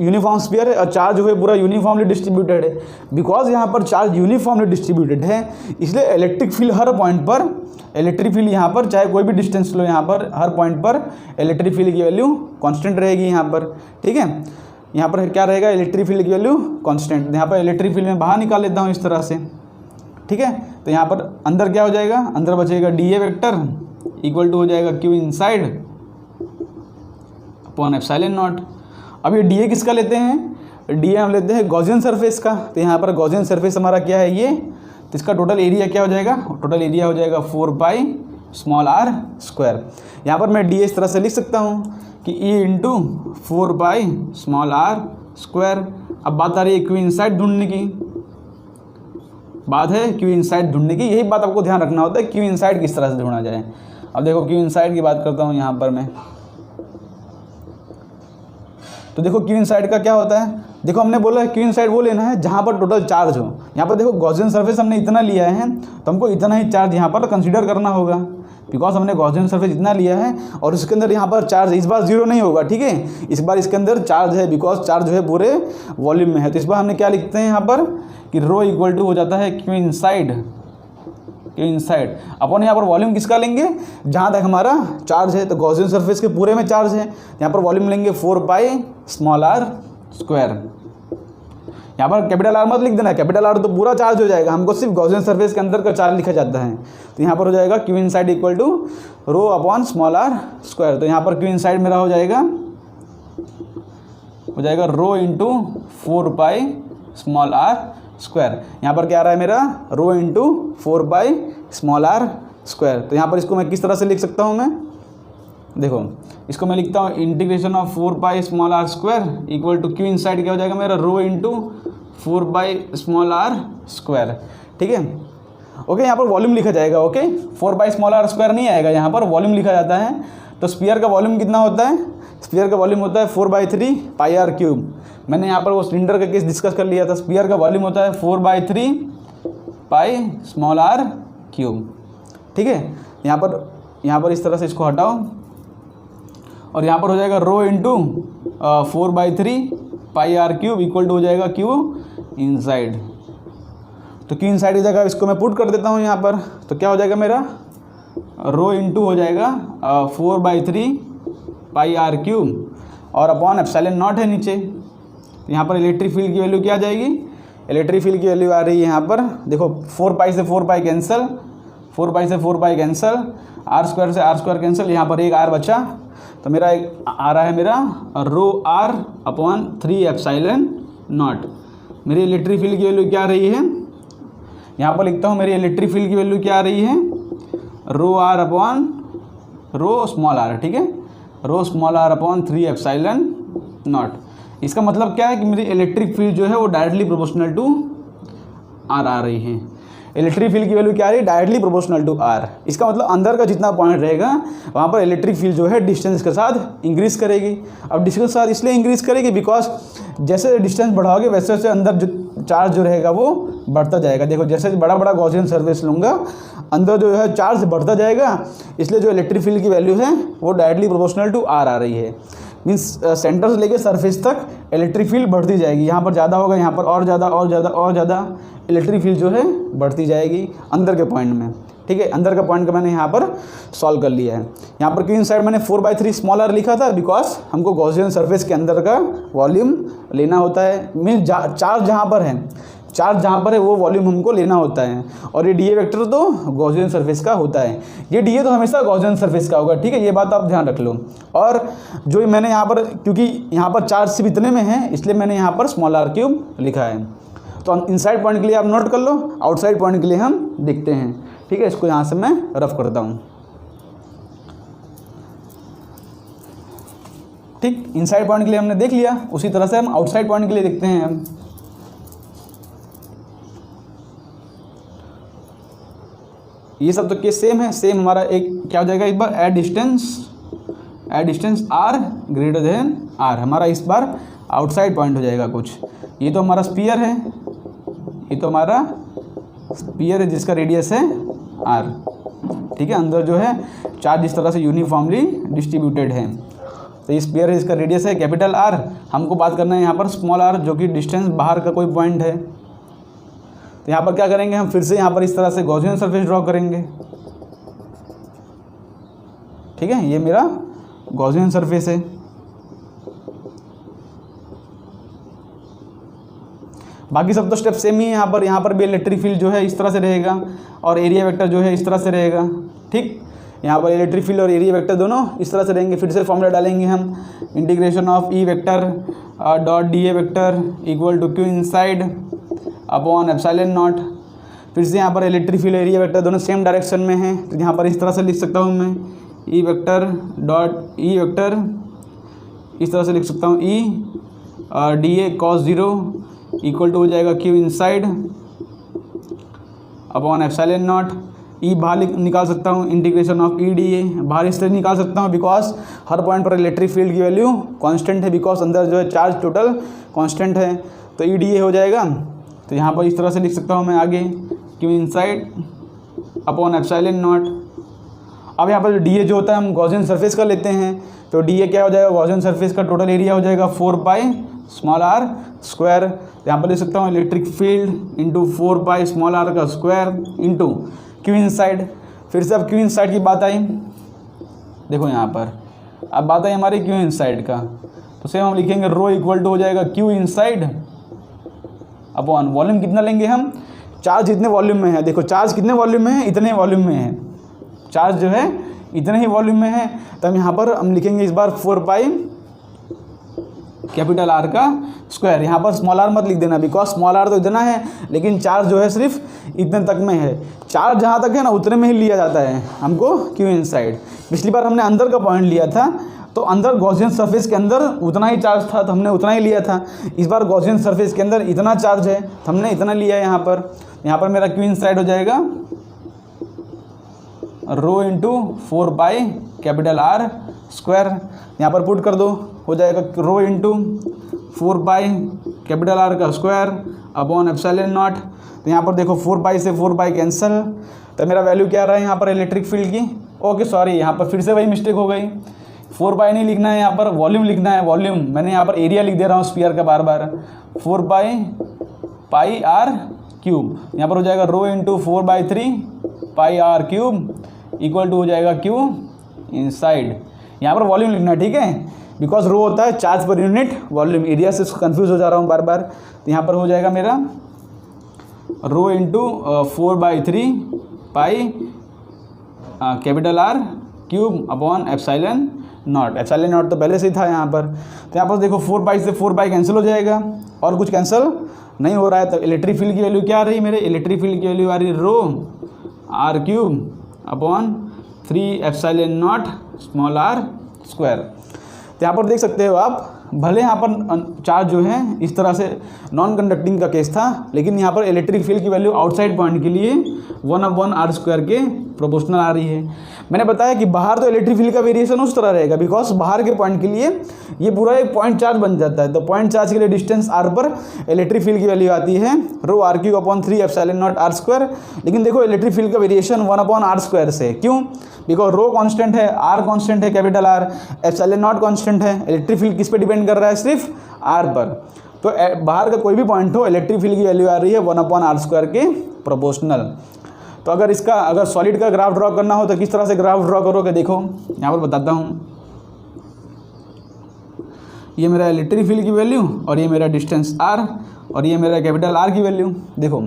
यूनिफॉर्म स्फीयर है और चार्ज जो है पूरा यूनिफॉर्मली डिस्ट्रीब्यूटेड है। बिकॉज यहाँ पर चार्ज यूनिफॉर्मली डिस्ट्रीब्यूटेड है इसलिए इलेक्ट्रिक फील्ड हर पॉइंट पर, इलेक्ट्रिक फील्ड यहाँ पर चाहे कोई भी डिस्टेंस लो, यहाँ पर हर पॉइंट पर इलेक्ट्रिक फील्ड की वैल्यू कांस्टेंट रहेगी यहाँ पर, ठीक है। यहाँ पर क्या रहेगा, इलेक्ट्रिक फील्ड की वैल्यू कांस्टेंट। यहाँ पर इलेक्ट्रिक फील्ड में बाहर निकाल लेता हूँ इस तरह से, ठीक है। तो यहाँ पर अंदर क्या हो जाएगा, अंदर बचेगा D A vector equal to हो जाएगा Q inside upon epsilon naught. अब ये डी ए किसका लेते हैं, डी ए हम लेते हैं गॉसियन सरफेस का। तो यहाँ पर गॉसियन सरफेस हमारा क्या है ये, तो इसका टोटल एरिया क्या हो जाएगा, टोटल एरिया हो जाएगा 4 पाई स्मॉल आर स्क्वायर। यहाँ पर मैं डी ए इस तरह से लिख सकता हूँ कि E into 4 pi small are square. अब बात आ रही है क्यू इनसाइड ढूंढने की, बात है क्यू इनसाइड ढूंढने की। यही बात आपको ध्यान रखना होता है क्यू इनसाइड किस तरह से ढूंढा जाए। अब देखो क्यू इनसाइड की बात करता हूँ यहाँ पर मैं, तो देखो क्यू इनसाइड का क्या होता है। देखो हमने बोला है क्यू इनसाइड वो लेना है जहाँ पर टोटल चार्ज हो। यहाँ पर देखो गॉसियन सरफेस हमने इतना लिया है तो हमको इतना ही चार्ज यहाँ पर कंसीडर करना होगा, बिकॉज हमने गॉसियन सरफेस इतना लिया है और इसके अंदर यहाँ पर चार्ज इस बार 0 नहीं होगा, ठीक है। इस बार इसके अंदर चार्ज है, बिकॉज चार्ज जो है पूरे वॉल्यूम में है। तो इस बार हमने क्या लिखते हैं यहाँ पर कि रो इक्वल टू हो जाता है क्यू इनसाइड अपन यहाँ पर वॉल्यूम किसका लेंगे, जहाँ तक हमारा चार्ज है। तो गॉसियन सरफेस के पूरे में चार्ज है, यहाँ पर वॉल्यूम लेंगे 4 पाई स्मॉल आर स्क्वायर। यहाँ पर कैपिटल आर मत लिख देना, कैपिटल आर तो पूरा चार्ज हो जाएगा, हमको सिर्फ गॉसियन सरफेस के अंदर का चार्ज लिखा जाता है। तो यहाँ पर हो जाएगा Q inside equal to rho upon small are square. तो यहाँ पर क्यू इनसाइड मेरा हो जाएगा rho into 4 pi small are square. यहाँ पर क्या आ रहा है मेरा, rho into 4 pi small are square. तो यहाँ पर इसको मैं किस तरह से लिख सकता हूँ मैं, देखो इसको मैं लिखता हूँ integration of 4 pi small are square equal to Q inside क्या हो जाएगा मेरा, rho into 4 pi small are square, ठीक है। ओके, यहाँ पर वॉल्यूम लिखा जाएगा, okay 4 pi small are square नहीं आएगा, यहाँ पर वॉल्यूम लिखा जाता है। तो स्फीयर का वॉल्यूम कितना होता है, स्फीयर का वॉल्यूम होता है 4/3 पाई आर क्यूब। मैंने यहाँ पर वो सिलेंडर का केस डिस्कस कर लिया था। स्फीयर का वॉल्यूम होता है 4/3 पाई स्मॉल आर क्यूब, ठीक है। यहाँ पर इस तरह से इसको हटाओ और यहाँ पर हो जाएगा rho into 4/3 pi R cube equal to हो जाएगा क्यू इनसाइड। तो क्यू इनसाइड की जगह इसको मैं पुट कर देता हूँ यहाँ पर। तो क्या हो जाएगा मेरा रो इंटू हो जाएगा 4/3 पाई आर क्यूब और अपॉन एप्सिलॉन नॉट है नीचे। तो यहाँ पर इलेक्ट्रिक फील्ड की वैल्यू क्या आ जाएगी, इलेक्ट्रिक फील्ड की वैल्यू आ रही है यहाँ पर देखो 4 पाई से 4 पाई कैंसिल, 4 पाई से 4 पाई कैंसिल, आर स्क्वायर से आर स्क्वायर कैंसिल, यहाँ पर एक आर बचा। तो मेरा एक आ रहा है मेरा रो आर अपॉन 3 एप्सिलॉन नॉट। मेरी इलेक्ट्रिक फील्ड की वैल्यू क्या आ रही है, यहाँ पर लिखता हूँ मेरी इलेक्ट्रिक फील्ड की वैल्यू क्या आ रही है rho R upon rho small R, ठीक है, rho small R upon 3 epsilon naught. इसका मतलब क्या है कि मेरी इलेक्ट्रिक फील्ड जो है वो डायरेक्टली प्रोपोर्शनल टू आर आ रही है। इलेक्ट्रिक फील्ड की वैल्यू क्या आ रही है, डायरेक्टली प्रोपोर्शनल टू आर। इसका मतलब अंदर का जितना पॉइंट रहेगा वहाँ पर इलेक्ट्रिक फील्ड जो है डिस्टेंस के साथ इंक्रीज करेगी। अब डिस्टेंस के साथ इसलिए इंक्रीज करेगी बिकॉज जैसे डिस्टेंस बढ़ाओगे वैसे वैसे अंदर जो चार्ज जो रहेगा वो बढ़ता जाएगा। देखो जैसे बड़ा बड़ा गॉसियन सरफेस लूँगा अंदर जो है चार्ज बढ़ता जाएगा, इसलिए जो इलेक्ट्रिक फील्ड की वैल्यू है वो डायरेक्टली प्रोपोर्शनल टू आर आ रही है। मीन्स सेंटर से लेके सरफेस तक इलेक्ट्रिक फील्ड बढ़ती जाएगी। यहाँ पर ज़्यादा होगा, यहाँ पर और ज़्यादा और ज़्यादा और ज़्यादा इलेक्ट्रिक फील्ड जो है बढ़ती जाएगी अंदर के पॉइंट में, ठीक है। अंदर का पॉइंट का मैंने यहाँ पर सॉल्व कर लिया है। यहाँ पर क्यों इनसाइड मैंने 4/3 स्मॉल आर लिखा था बिकॉज हमको गॉसियन सरफेस के अंदर का वॉल्यूम लेना होता है। मीन्स चार्ज जहाँ पर है, चार्ज जहाँ पर है वो वॉल्यूम हमको लेना होता है। और ये डी ए वेक्टर तो गॉसियन सरफेस का होता है, ये डी ए तो हमेशा गॉसियन सरफेस का होगा, ठीक है, ये बात आप ध्यान रख लो। और जो मैंने यहाँ पर क्योंकि यहाँ पर चार्ज सिर्फ इतने में है इसलिए मैंने यहाँ पर स्मॉल आर क्यूब लिखा है। तो इनसाइड पॉइंट के लिए आप नोट कर लो, आउटसाइड पॉइंट के लिए हम देखते हैं, ठीक है। इसको यहाँ से मैं रफ करता हूँ, ठीक। इनसाइड पॉइंट के लिए हमने देख लिया, उसी तरह से हम आउटसाइड पॉइंट के लिए देखते हैं हम। ये सब तो केस सेम है, सेम हमारा एक क्या हो जाएगा इस बार at distance R greater than R, हमारा इस बार आउटसाइड पॉइंट हो जाएगा कुछ। ये तो हमारा स्फीयर है, ये तो हमारा स्फीयर है जिसका रेडियस है आर, ठीक है। अंदर जो है चार्ज इस तरह से यूनिफॉर्मली डिस्ट्रीब्यूटेड है। तो ये स्फीयर है, इसका रेडियस है कैपिटल आर। हमको बात करना है यहाँ पर स्मॉल आर जो कि डिस्टेंस बाहर का कोई पॉइंट है। तो यहाँ पर क्या करेंगे हम, फिर से यहाँ पर इस तरह से गॉसियन सरफेस ड्रॉ करेंगे, ठीक है। ये मेरा गॉसियन सरफेस है। बाकी सब तो स्टेप सेम ही है। यहाँ पर भी इलेक्ट्रिक फील्ड जो है इस तरह से रहेगा और एरिया वेक्टर जो है इस तरह से रहेगा, ठीक। यहाँ पर इलेक्ट्रिक फील्ड और एरिया वेक्टर दोनों इस तरह से रहेंगे। फिर से फॉर्मूला डालेंगे हम, integration of E vector dot D A vector equal to Q inside upon epsilon naught. फिर से यहाँ पर इलेक्ट्रिक फील्ड एरिया वेक्टर दोनों सेम डायरेक्शन में हैं, तो यहाँ पर इस तरह से लिख सकता हूँ मैं E vector dot E vector, इस तरह से लिख सकता हूँ E D A cos 0 equal to हो जाएगा Q inside upon epsilon naught. E बाहर निकाल सकता हूँ, integration of E D A बाहर इस तरह निकाल सकता हूँ बिकॉज हर पॉइंट पर इलेक्ट्रिक फील्ड की वैल्यू कांस्टेंट है, बिकॉज अंदर जो है चार्ज टोटल कांस्टेंट है। तो ई डी ए हो जाएगा। तो यहाँ पर इस तरह से लिख सकता हूँ मैं आगे Q inside upon epsilon naught. अब यहाँ पर जो डी ए जो होता है हम गॉसियन सरफेस का लेते हैं, तो डी ए क्या हो जाएगा, गॉसियन सरफेस का टोटल एरिया हो जाएगा 4 पाई स्मॉल आर स्क्वायर। यहाँ पर लिख सकता हूँ electric field into 4 pi small R का स्क्वायर इंटू क्यू इनसाइड। फिर से अब क्यू इनसाइड की बात आई, देखो यहाँ पर अब बात आई हमारी क्यू इनसाइड का। तो सेम हम लिखेंगे रो इक्वल टू हो जाएगा क्यू इनसाइड अपॉन वॉल्यूम कितना लेंगे हम, चार्ज जितने वॉल्यूम में है। देखो चार्ज कितने वॉल्यूम में है, इतने वॉल्यूम में है, चार्ज जो है इतने ही वॉल्यूम में है। तो हम यहाँ पर हम लिखेंगे इस बार 4 पाई कैपिटल आर का स्क्वायर। यहाँ पर स्मॉल आर मत लिख देना बिकॉज स्मॉल आर तो इतना है लेकिन चार्ज जो है सिर्फ इतने तक में है। चार्ज जहाँ तक है ना उतने में ही लिया जाता है हमको क्यू इनसाइड। पिछली बार हमने अंदर का पॉइंट लिया था, तो अंदर गॉसियन सरफेस के अंदर उतना ही चार्ज था तो हमने उतना ही लिया था। इस बार गॉसियन सरफेस के अंदर इतना चार्ज है तो हमने इतना लिया है। यहाँ पर मेरा क्यू इनसाइड हो जाएगा rho into 4 pi capital R square. यहाँ पर पुट कर दो, हो जाएगा rho into 4 pi capital R का स्क्वायर अपॉन एप्सिलॉन नॉट। तो यहाँ पर देखो 4 पाई से 4 पाई कैंसिल, तो मेरा वैल्यू क्या रहा है यहाँ पर इलेक्ट्रिक फील्ड की, ओके सॉरी यहाँ पर फिर से वही मिस्टेक हो गई, 4 पाई नहीं लिखना है, यहाँ पर वॉल्यूम लिखना है, वॉल्यूम मैंने यहाँ पर एरिया लिख दे रहा हूँ स्फीयर का बार बार, 4 पाई आर क्यूब, यहाँ पर हो जाएगा rho into 4/3 pi R cube equal to हो जाएगा क्यू इनसाइड, यहाँ पर वॉल्यूम लिखना है, ठीक है, बिकॉज रो होता है charge per unit volume, area से कंफ्यूज हो जा रहा हूँ बार बार। तो यहाँ पर हो जाएगा मेरा rho into 4/3 pi capital R cube upon epsilon naught, epsilon naught तो पहले से ही था यहाँ पर। तो यहाँ पर देखो 4 पाई से 4 पाई कैंसिल हो जाएगा और कुछ कैंसिल नहीं हो रहा है, तो इलेक्ट्रिक फील्ड की वैल्यू क्या आ रही है मेरे, इलेक्ट्रिक फील्ड की वैल्यू आ रही है rho R cube upon 3 epsilon naught small are square. तो यहाँ पर देख सकते हो आप, भले यहाँ पर चार्ज जो है इस तरह से नॉन कंडक्टिंग का केस था, लेकिन यहाँ पर इलेक्ट्रिक फील्ड की वैल्यू आउटसाइड पॉइंट के लिए 1/r² के प्रोपोर्शनल आ रही है। मैंने बताया कि बाहर तो इलेक्ट्रिक फील्ड का वेरिएशन उस तरह रहेगा, बिकॉज बाहर के पॉइंट के लिए ये पूरा एक पॉइंट चार्ज बन जाता है, तो पॉइंट चार्ज के लिए डिस्टेंस r पर इलेक्ट्रिक फील्ड की वैल्यू आती है rho R cube upon 3 epsilon naught r²। लेकिन देखो इलेक्ट्रिक फील्ड का वेरिएशन 1/r² से, क्यों, बिकॉज रो कांस्टेंट है, r कांस्टेंट है capital R, epsilon not constant है, इलेक्ट्रिक फील्ड किस पे डिपेंड कर रहा है, सिर्फ r पर। तो बाहर का कोई भी पॉइंट हो, इलेक्ट्रिक फील्ड की वैल्यू आ रही है 1/r² के प्रोपोर्शनल। तो अगर सॉलिड का ग्राफ ड्रॉ करना हो तो किस तरह से ग्राफ ड्रॉ करोगे, देखो यहाँ पर बताता हूँ, ये मेरा इलेक्ट्रिक फील्ड की वैल्यू और ये मेरा डिस्टेंस r और ये मेरा कैपिटल R की वैल्यू। देखो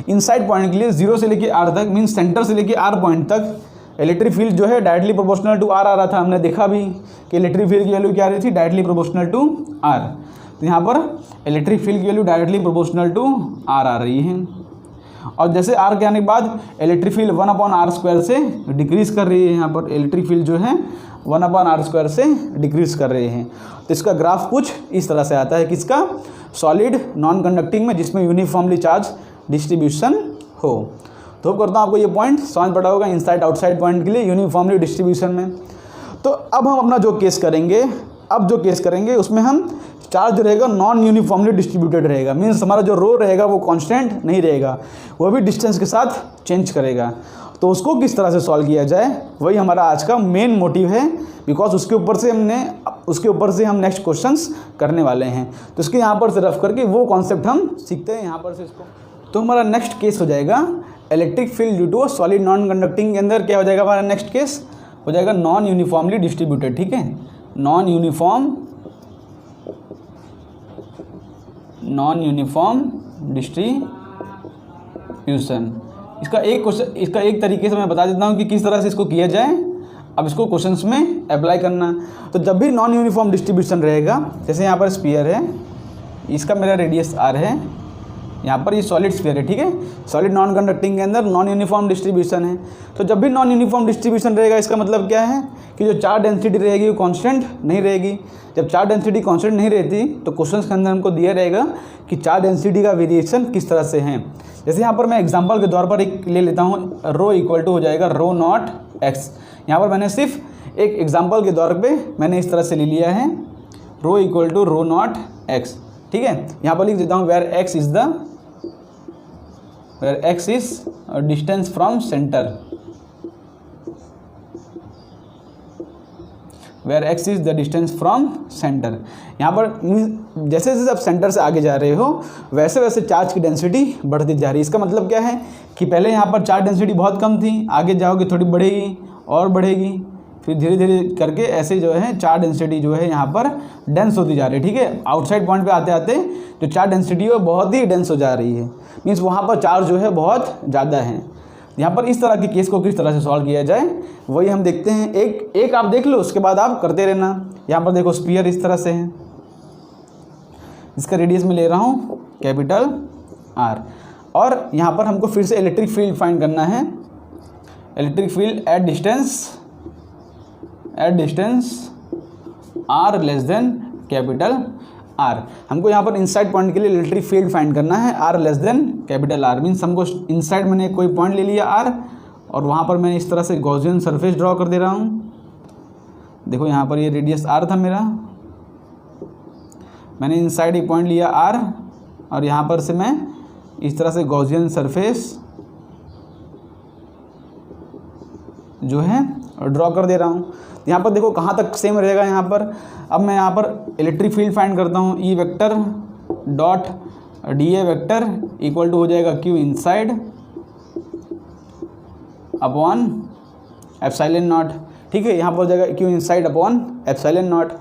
इनसाइड पॉइंट के लिए 0 से लेके r तक, मीन्स सेंटर से लेके r पॉइंट तक इलेक्ट्रिक फील्ड जो है डायरेक्टली प्रोपोर्शनल टू r आ रहा था, हमने देखा भी कि इलेक्ट्रिक फील्ड की वैल्यू क्या आ रही थी, डायरेक्टली प्रोपोर्शनल टू r। तो यहाँ पर इलेक्ट्रिक फील्ड की value directly proportional to r आ रही है, और जैसे r के आने के बाद इलेक्ट्रिक फील्ड 1/r² से डिक्रीज़ कर रही है, यहाँ पर इलेक्ट्रिक फील्ड जो है 1/r² से डिक्रीज कर रहे हैं। तो इसका ग्राफ कुछ इस तरह से आता है, किसका, सॉलिड नॉन कंडक्टिंग में जिसमें यूनिफॉर्मली चार्ज डिस्ट्रीब्यूशन हो। तो करता हूँ आपको ये पॉइंट समझ पड़ा होगा, इनसाइड आउटसाइड पॉइंट के लिए यूनिफॉर्मली डिस्ट्रीब्यूशन में। तो अब हम अपना जो केस करेंगे उसमें हम चार्ज जो रहेगा नॉन यूनिफॉर्मली डिस्ट्रीब्यूटेड रहेगा, मीन्स हमारा जो रो रहेगा वो कांस्टेंट नहीं रहेगा, वो भी डिस्टेंस के साथ चेंज करेगा। तो उसको किस तरह से सॉल्व किया जाए, वही हमारा आज का मेन मोटिव है, बिकॉज उसके ऊपर से हम नेक्स्ट क्वेश्चंस करने वाले हैं। तो इसके यहाँ पर से रफ करके वो कॉन्सेप्ट हम सीखते हैं यहाँ पर से इसको। तो हमारा नेक्स्ट केस हो जाएगा electric field due to solid non conducting के अंदर क्या हो जाएगा, हमारा नेक्स्ट केस हो जाएगा नॉन यूनिफॉर्मली डिस्ट्रीब्यूटेड, ठीक है, नॉन यूनिफॉर्म डिस्ट्रीब्यूशन। इसका एक तरीके से मैं बता देता हूँ कि किस तरह से इसको किया जाए। अब इसको क्वेश्चंस में अप्लाई करना, तो जब भी नॉन यूनिफॉर्म डिस्ट्रीब्यूशन रहेगा, जैसे यहाँ पर स्फीयर है, इसका मेरा रेडियस r है, यहाँ पर ये सॉलिड स्फीयर है, ठीक है, सॉलिड नॉन कंडक्टिंग के अंदर नॉन यूनिफॉर्म डिस्ट्रीब्यूशन है। तो जब भी नॉन यूनिफॉर्म डिस्ट्रीब्यूशन रहेगा, इसका मतलब क्या है कि जो चार्ज डेंसिटी रहेगी वो कांस्टेंट नहीं रहेगी। जब चार्ज डेंसिटी कांस्टेंट नहीं रहती तो क्वेश्चंस के अंदर हमको दिया रहेगा कि चार्ज डेंसिटी का वेरिएशन किस तरह से है। जैसे यहाँ पर मैं एग्जांपल के तौर पर एक ले लेता हूँ, रो इक्वल टू हो जाएगा रो नॉट एक्स। यहाँ पर मैंने सिर्फ एक एग्जांपल के तौर पे मैंने इस तरह से ले लिया है, rho equal to rho naught X, ठीक है। यहाँ पर लिख देता हूँ where X is distance from centre, where X is the distance from centre. यहाँ पर जैसे जैसे आप सेंटर से आगे जा रहे हो वैसे वैसे चार्ज की डेंसिटी बढ़ती जा रही है। इसका मतलब क्या है कि पहले यहाँ पर चार्ज डेंसिटी बहुत कम थी, आगे जाओगे थोड़ी बढ़ेगी और बढ़ेगी, फिर धीरे धीरे करके ऐसे जो है चार्ज डेंसिटी जो है यहाँ पर डेंस होती जा रही है, ठीक है। आउटसाइड पॉइंट पे आते आते जो चार्ज डेंसिटी है वो बहुत ही डेंस हो जा रही है, मीन्स वहाँ पर चार्ज जो है बहुत ज़्यादा है। यहाँ पर इस तरह के केस को किस तरह से सॉल्व किया जाए वही हम देखते हैं। एक आप देख लो, उसके बाद आप करते रहना। यहाँ पर देखो स्फीयर इस तरह से है, इसका रेडियस में ले रहा हूँ कैपिटल R, और यहाँ पर हमको फिर से इलेक्ट्रिक फील्ड फाइंड करना है। Electric field at distance R less than capital R। हमको यहाँ पर इनसाइड पॉइंट के लिए इलेक्ट्रिक फील्ड फाइंड करना है R less than capital R, means हमको इनसाइड मैंने कोई पॉइंट ले लिया R, और वहाँ पर मैंने इस तरह से गॉसियन सरफेस ड्रॉ कर दे रहा हूँ। देखो यहाँ पर ये रेडियस R था मेरा, मैंने इनसाइड एक पॉइंट लिया R, और यहाँ पर से मैं इस तरह से गॉसियन सरफेस जो है ड्रॉ कर दे रहा हूँ। यहाँ पर देखो कहाँ तक सेम रहेगा यहाँ पर। अब मैं यहाँ पर इलेक्ट्रिक फील्ड फाइंड करता हूँ। E vector dot D A vector equal to हो जाएगा Q inside upon epsilon naught. ठीक है, यहाँ पर हो जाएगा Q inside upon epsilon naught.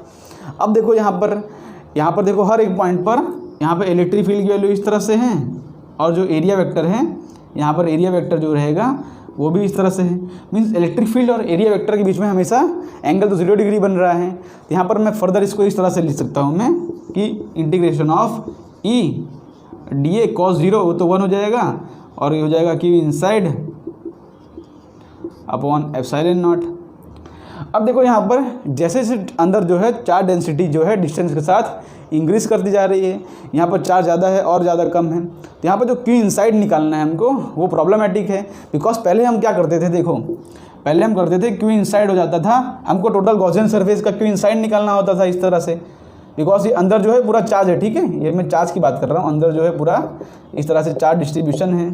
अब देखो यहाँ पर देखो हर एक पॉइंट पर यहाँ पर इलेक्ट्रिक फील्ड की वैल्यू इस तरह से है और जो एरिया वेक्टर है यहाँ पर एरिया वेक्टर जो रहेगा वो भी इस तरह से है। मीन्स इलेक्ट्रिक फील्ड और एरिया वेक्टर के बीच में हमेशा एंगल तो 0 डिग्री बन रहा है। तो यहाँ पर मैं फर्दर इसको इस तरह से लिख सकता हूँ मैं कि integration of E D A cos 0 वो तो 1 हो जाएगा और ये हो जाएगा Q inside upon epsilon naught. अब देखो यहाँ पर जैसे जैसे अंदर जो है चार्ज डेंसिटी जो है डिस्टेंस के साथ इंक्रीज करती जा रही है। यहाँ पर चार्ज ज़्यादा है और ज़्यादा कम है। तो यहाँ पर जो क्यू इनसाइड निकालना है हमको वो प्रॉब्लमेटिक है। बिकॉज पहले हम क्या करते थे, देखो पहले हम करते थे क्यू इनसाइड हो जाता था, हमको टोटल गॉसियन सरफेस का क्यू इनसाइड निकालना होता था इस तरह से। बिकॉज ये अंदर जो है पूरा चार्ज है, ठीक है, ये मैं चार्ज की बात कर रहा हूँ। अंदर जो है पूरा इस तरह से चार्ज डिस्ट्रीब्यूशन है।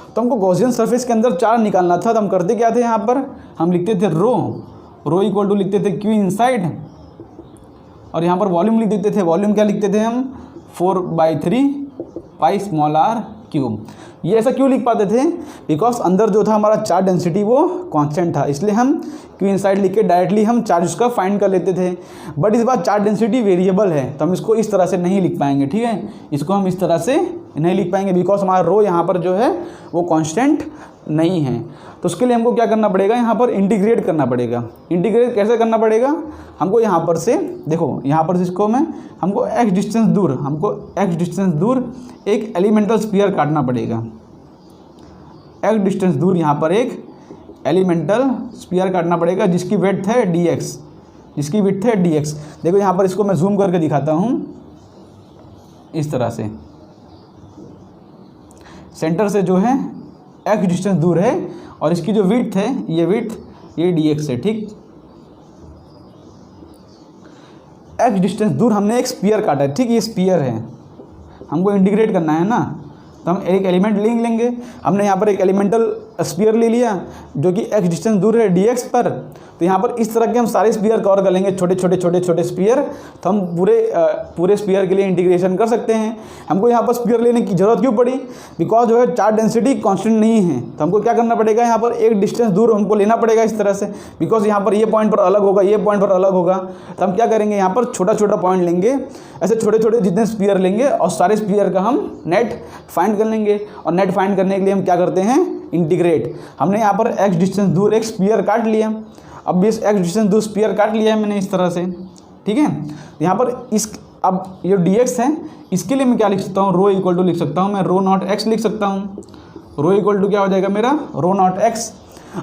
तो हमको गॉसियन सरफेस के अंदर चार्ज निकालना था। तो हम करते क्या थे, यहाँ पर हम लिखते थे रो इक्वल टू लिखते थे क्यू इनसाइड और यहाँ पर वॉल्यूम लिख देते थे। वॉल्यूम क्या लिखते थे हम 4/3 पाई स्मॉल आर क्यूब। ये ऐसा क्यों लिख पाते थे, बिकॉज अंदर जो था हमारा चार्ज डेंसिटी वो कांस्टेंट था, इसलिए हम क्यू इनसाइड लिख के डायरेक्टली हम चार्ज उसका फाइंड कर लेते थे। बट इस बार चार्ज डेंसिटी वेरिएबल है तो हम इसको इस तरह से नहीं लिख पाएंगे। ठीक है, इसको हम इस तरह से नहीं लिख पाएंगे बिकॉज हमारा रो यहाँ पर जो है वो कांस्टेंट नहीं है। तो उसके लिए हमको क्या करना पड़ेगा, यहाँ पर इंटीग्रेट करना पड़ेगा। इंटीग्रेट कैसे करना पड़ेगा, हमको यहाँ पर से देखो यहाँ पर से इसको हमको एक्स डिस्टेंस दूर एक एलिमेंटल स्फीयर काटना पड़ेगा। एक्स डिस्टेंस दूर यहाँ पर एक एलिमेंटल स्फीयर काटना पड़ेगा जिसकी विड्थ है dx। देखो यहाँ पर इसको मैं जूम करके दिखाता हूँ इस तरह से। सेंटर से जो है एक्स डिस्टेंस दूर है और इसकी जो विड्थ है ये dx है। ठीक, एक्स डिस्टेंस दूर हमने एक स्फीयर काटा है। ठीक, ये स्फीयर है, हमको इंटीग्रेट करना है ना, तो हम एक एलिमेंट लिख लेंगे। हमने यहाँ पर एक एलिमेंटल स्फीयर ले लिया जो कि एक्स डिस्टेंस दूर है dx पर। तो यहाँ पर इस तरह के हम सारे स्फीयर कवर कर लेंगे, छोटे स्फीयर। तो हम पूरे स्फीयर के लिए इंटीग्रेशन कर सकते हैं। हमको यहाँ पर स्फीयर लेने की ज़रूरत क्यों पड़ी, बिकॉज जो है चार्ज डेंसिटी कांस्टेंट नहीं है। तो हमको क्या करना पड़ेगा, यहाँ पर एक डिस्टेंस दूर हमको लेना पड़ेगा इस तरह से, बिकॉज यहाँ पर ये पॉइंट पर अलग होगा, ये पॉइंट पर अलग होगा। तो हम क्या करेंगे, यहाँ पर छोटा पॉइंट लेंगे, ऐसे छोटे जितने स्फीयर लेंगे और सारे स्फीयर का हम नेट फाइंड कर लेंगे। और नेट फाइंड करने के लिए हम क्या करते हैं, इंटीग्रेट। हमने यहाँ पर एक्स डिस्टेंस दूर एक स्फीयर काट लिया। अब इस एक्स डिस्टेंस दूर स्फीयर काट लिया है मैंने इस तरह से। ठीक है, यहाँ पर अब ये dx है, इसके लिए मैं क्या लिख सकता हूँ, रो इक्वल टू लिख सकता हूँ मैं रो नॉट एक्स लिख सकता हूँ। रो इक्वल टू क्या हो जाएगा मेरा, रो नॉट एक्स।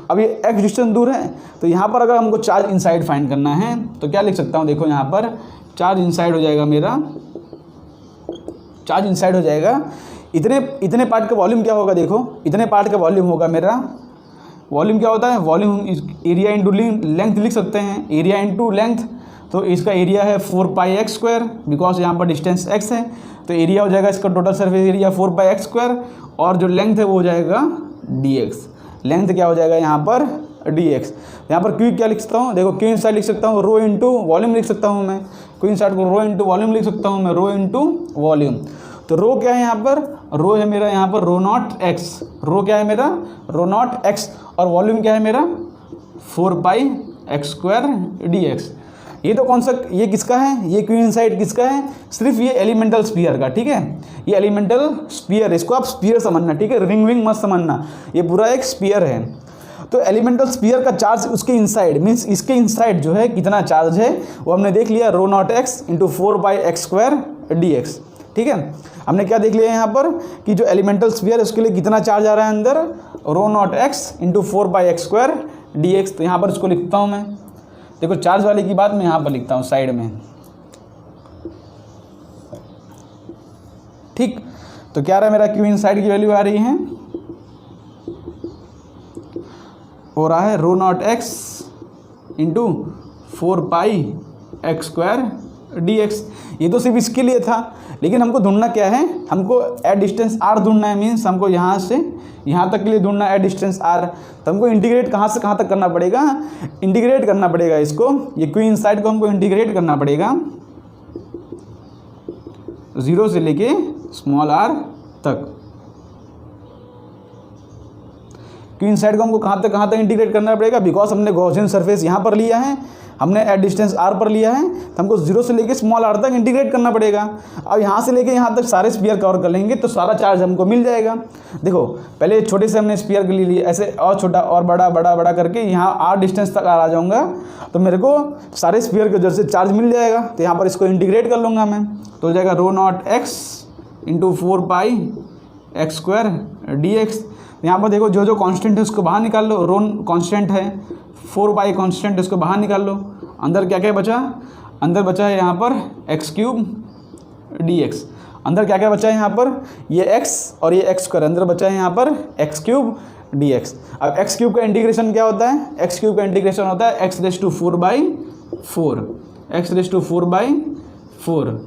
अब ये एक्स डिस्टेंस दूर है तो यहाँ पर अगर हमको चार्ज इनसाइड फाइंड करना है तो क्या लिख सकता हूँ, देखो यहाँ पर चार्ज इनसाइड हो जाएगा मेरा, चार्ज इनसाइड हो जाएगा। इतने पार्ट का वॉल्यूम क्या होगा, देखो इतने पार्ट का वॉल्यूम होगा मेरा। वॉल्यूम क्या होता है, वॉल्यूम एरिया इंटू लेंथ लिख सकते हैं, एरिया इंटू लेंथ। तो इसका एरिया है 4πx², बिकॉज यहाँ पर डिस्टेंस x है। तो एरिया हो जाएगा इसका टोटल सरफेस एरिया 4πx² और जो लेंथ है वो हो जाएगा dx। लेंथ क्या हो जाएगा यहाँ पर dx। यहाँ पर क्यू क्या लिख सकता हूँ, देखो क्यू इनसाइड लिख सकता हूँ रो इंटू वॉल्यूम लिख सकता हूँ मैं। क्यू इनसाइड को रो इंटू वॉल्यूम लिख सकता हूँ मैं, रो इंटू वॉल्यूम। तो रो क्या है यहाँ पर, रो है मेरा यहाँ पर रो नॉट एक्स। रो क्या है मेरा, रो नॉट एक्स। और वॉल्यूम क्या है मेरा 4πx² dx। ये तो कौन सा, ये किसका है, ये क्यू इनसाइड किसका है, सिर्फ ये एलिमेंटल स्फीयर का। ठीक है, ये एलिमेंटल स्फीयर, इसको आप स्फीयर समझना। ठीक है, रिंग मत समझना, ये पूरा एक स्फीयर है। तो एलिमेंटल स्फीयर का चार्ज उसके इनसाइड मीन्स इसके इनसाइड जो है कितना चार्ज है वो हमने देख लिया, rho naught X into 4πx² dx। ठीक है, हमने क्या देख लिया यहाँ पर कि जो एलिमेंटल स्फीयर है उसके लिए कितना चार्ज आ रहा है अंदर, rho naught X into 4πx² dx। तो यहाँ पर इसको लिखता हूँ मैं, देखो चार्ज वाले की बात मैं यहाँ पर लिखता हूँ साइड में। ठीक, तो क्या रहा है मेरा क्यू इनसाइड की वैल्यू आ रही है, हो रहा है rho naught X into 4πx² dx। ये तो सिर्फ इसके लिए था, लेकिन हमको ढूंढना क्या है, हमको एट डिस्टेंस r ढूंढना है। मीन्स हमको यहाँ से यहाँ तक के लिए ढूंढना है एट डिस्टेंस r। तो हमको इंटीग्रेट कहाँ से कहाँ तक करना पड़ेगा, इंटीग्रेट करना पड़ेगा इसको, ये क्यू इनसाइड को हमको इंटीग्रेट करना पड़ेगा 0 से लेके स्मॉल r तक। क्यू इनसाइड को हमको कहाँ तक इंटीग्रेट करना पड़ेगा, बिकॉज हमने गॉसियन सरफेस यहाँ पर लिया है, हमने एट डिस्टेंस r पर लिया है, तो हमको 0 से लेके स्मॉल r तक इंटीग्रेट करना पड़ेगा। अब यहाँ से लेके यहाँ तक सारे स्फीयर कवर कर लेंगे तो सारा चार्ज हमको मिल जाएगा। देखो पहले छोटे से हमने स्फीयर के लिए ऐसे और छोटा और बड़ा बड़ा बड़ा करके यहाँ r डिस्टेंस तक आ जाऊँगा, तो मेरे को सारे स्फीयर के वजह से चार्ज मिल जाएगा। तो यहाँ पर इसको इंटीग्रेट कर लूँगा मैं, तो हो जाएगा rho naught x into 4 pi x square dx। यहाँ पर देखो जो जो कांस्टेंट है उसको बाहर निकाल लो, रो कांस्टेंट है, 4 पाई कांस्टेंट, इसको बाहर निकाल लो। अंदर क्या क्या बचा, अंदर बचा है यहाँ पर x क्यूब dx। अंदर क्या क्या बचा है यहाँ पर, ये x और ये x स्क्वायर, अंदर बचा है यहाँ पर x क्यूब dx। अब x क्यूब का इंटीग्रेशन क्या होता है, x क्यूब का इंटीग्रेशन होता है x raise to 4/4, x raise to 4/4।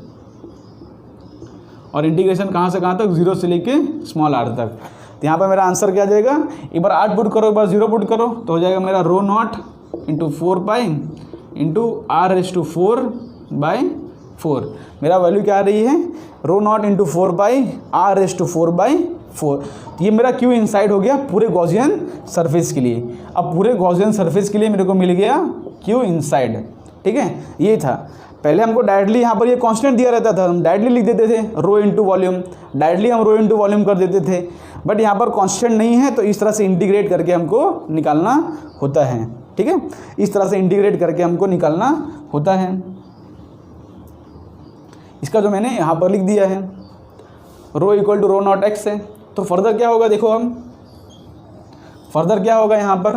और इंटीग्रेशन कहाँ से कहाँ तक, 0 से लेके स्मॉल r तक। तो यहाँ पर मेरा आंसर क्या आ जाएगा, एक बार 8 पुट करो, एक बार 0 पुट करो, तो हो जाएगा मेरा rho naught into 4 pi into r raise to 4/4। मेरा वैल्यू क्या आ रही है, rho naught into 4 pi r raise to 4/4। ये मेरा क्यू इनसाइड हो गया पूरे गॉसियन सरफेस के लिए। अब पूरे गॉसियन सरफेस के लिए मेरे को मिल गया क्यू इनसाइड। ठीक है, ये था। पहले हमको डायरेक्टली यहाँ पर ये कांस्टेंट दिया रहता था, हम डायरेक्टली लिख देते थे रो इंटू वॉल्यूम, डायरेक्टली हम रो इंटू वॉल्यूम कर देते थे। बट यहाँ पर कांस्टेंट नहीं है, तो इस तरह से इंटीग्रेट करके हमको निकालना होता है। ठीक है, इस तरह से इंटीग्रेट करके हमको निकालना होता है। इसका जो मैंने यहाँ पर लिख दिया है, rho equal to rho naught X है। तो फर्दर क्या होगा, देखो हम फर्दर क्या होगा यहाँ पर,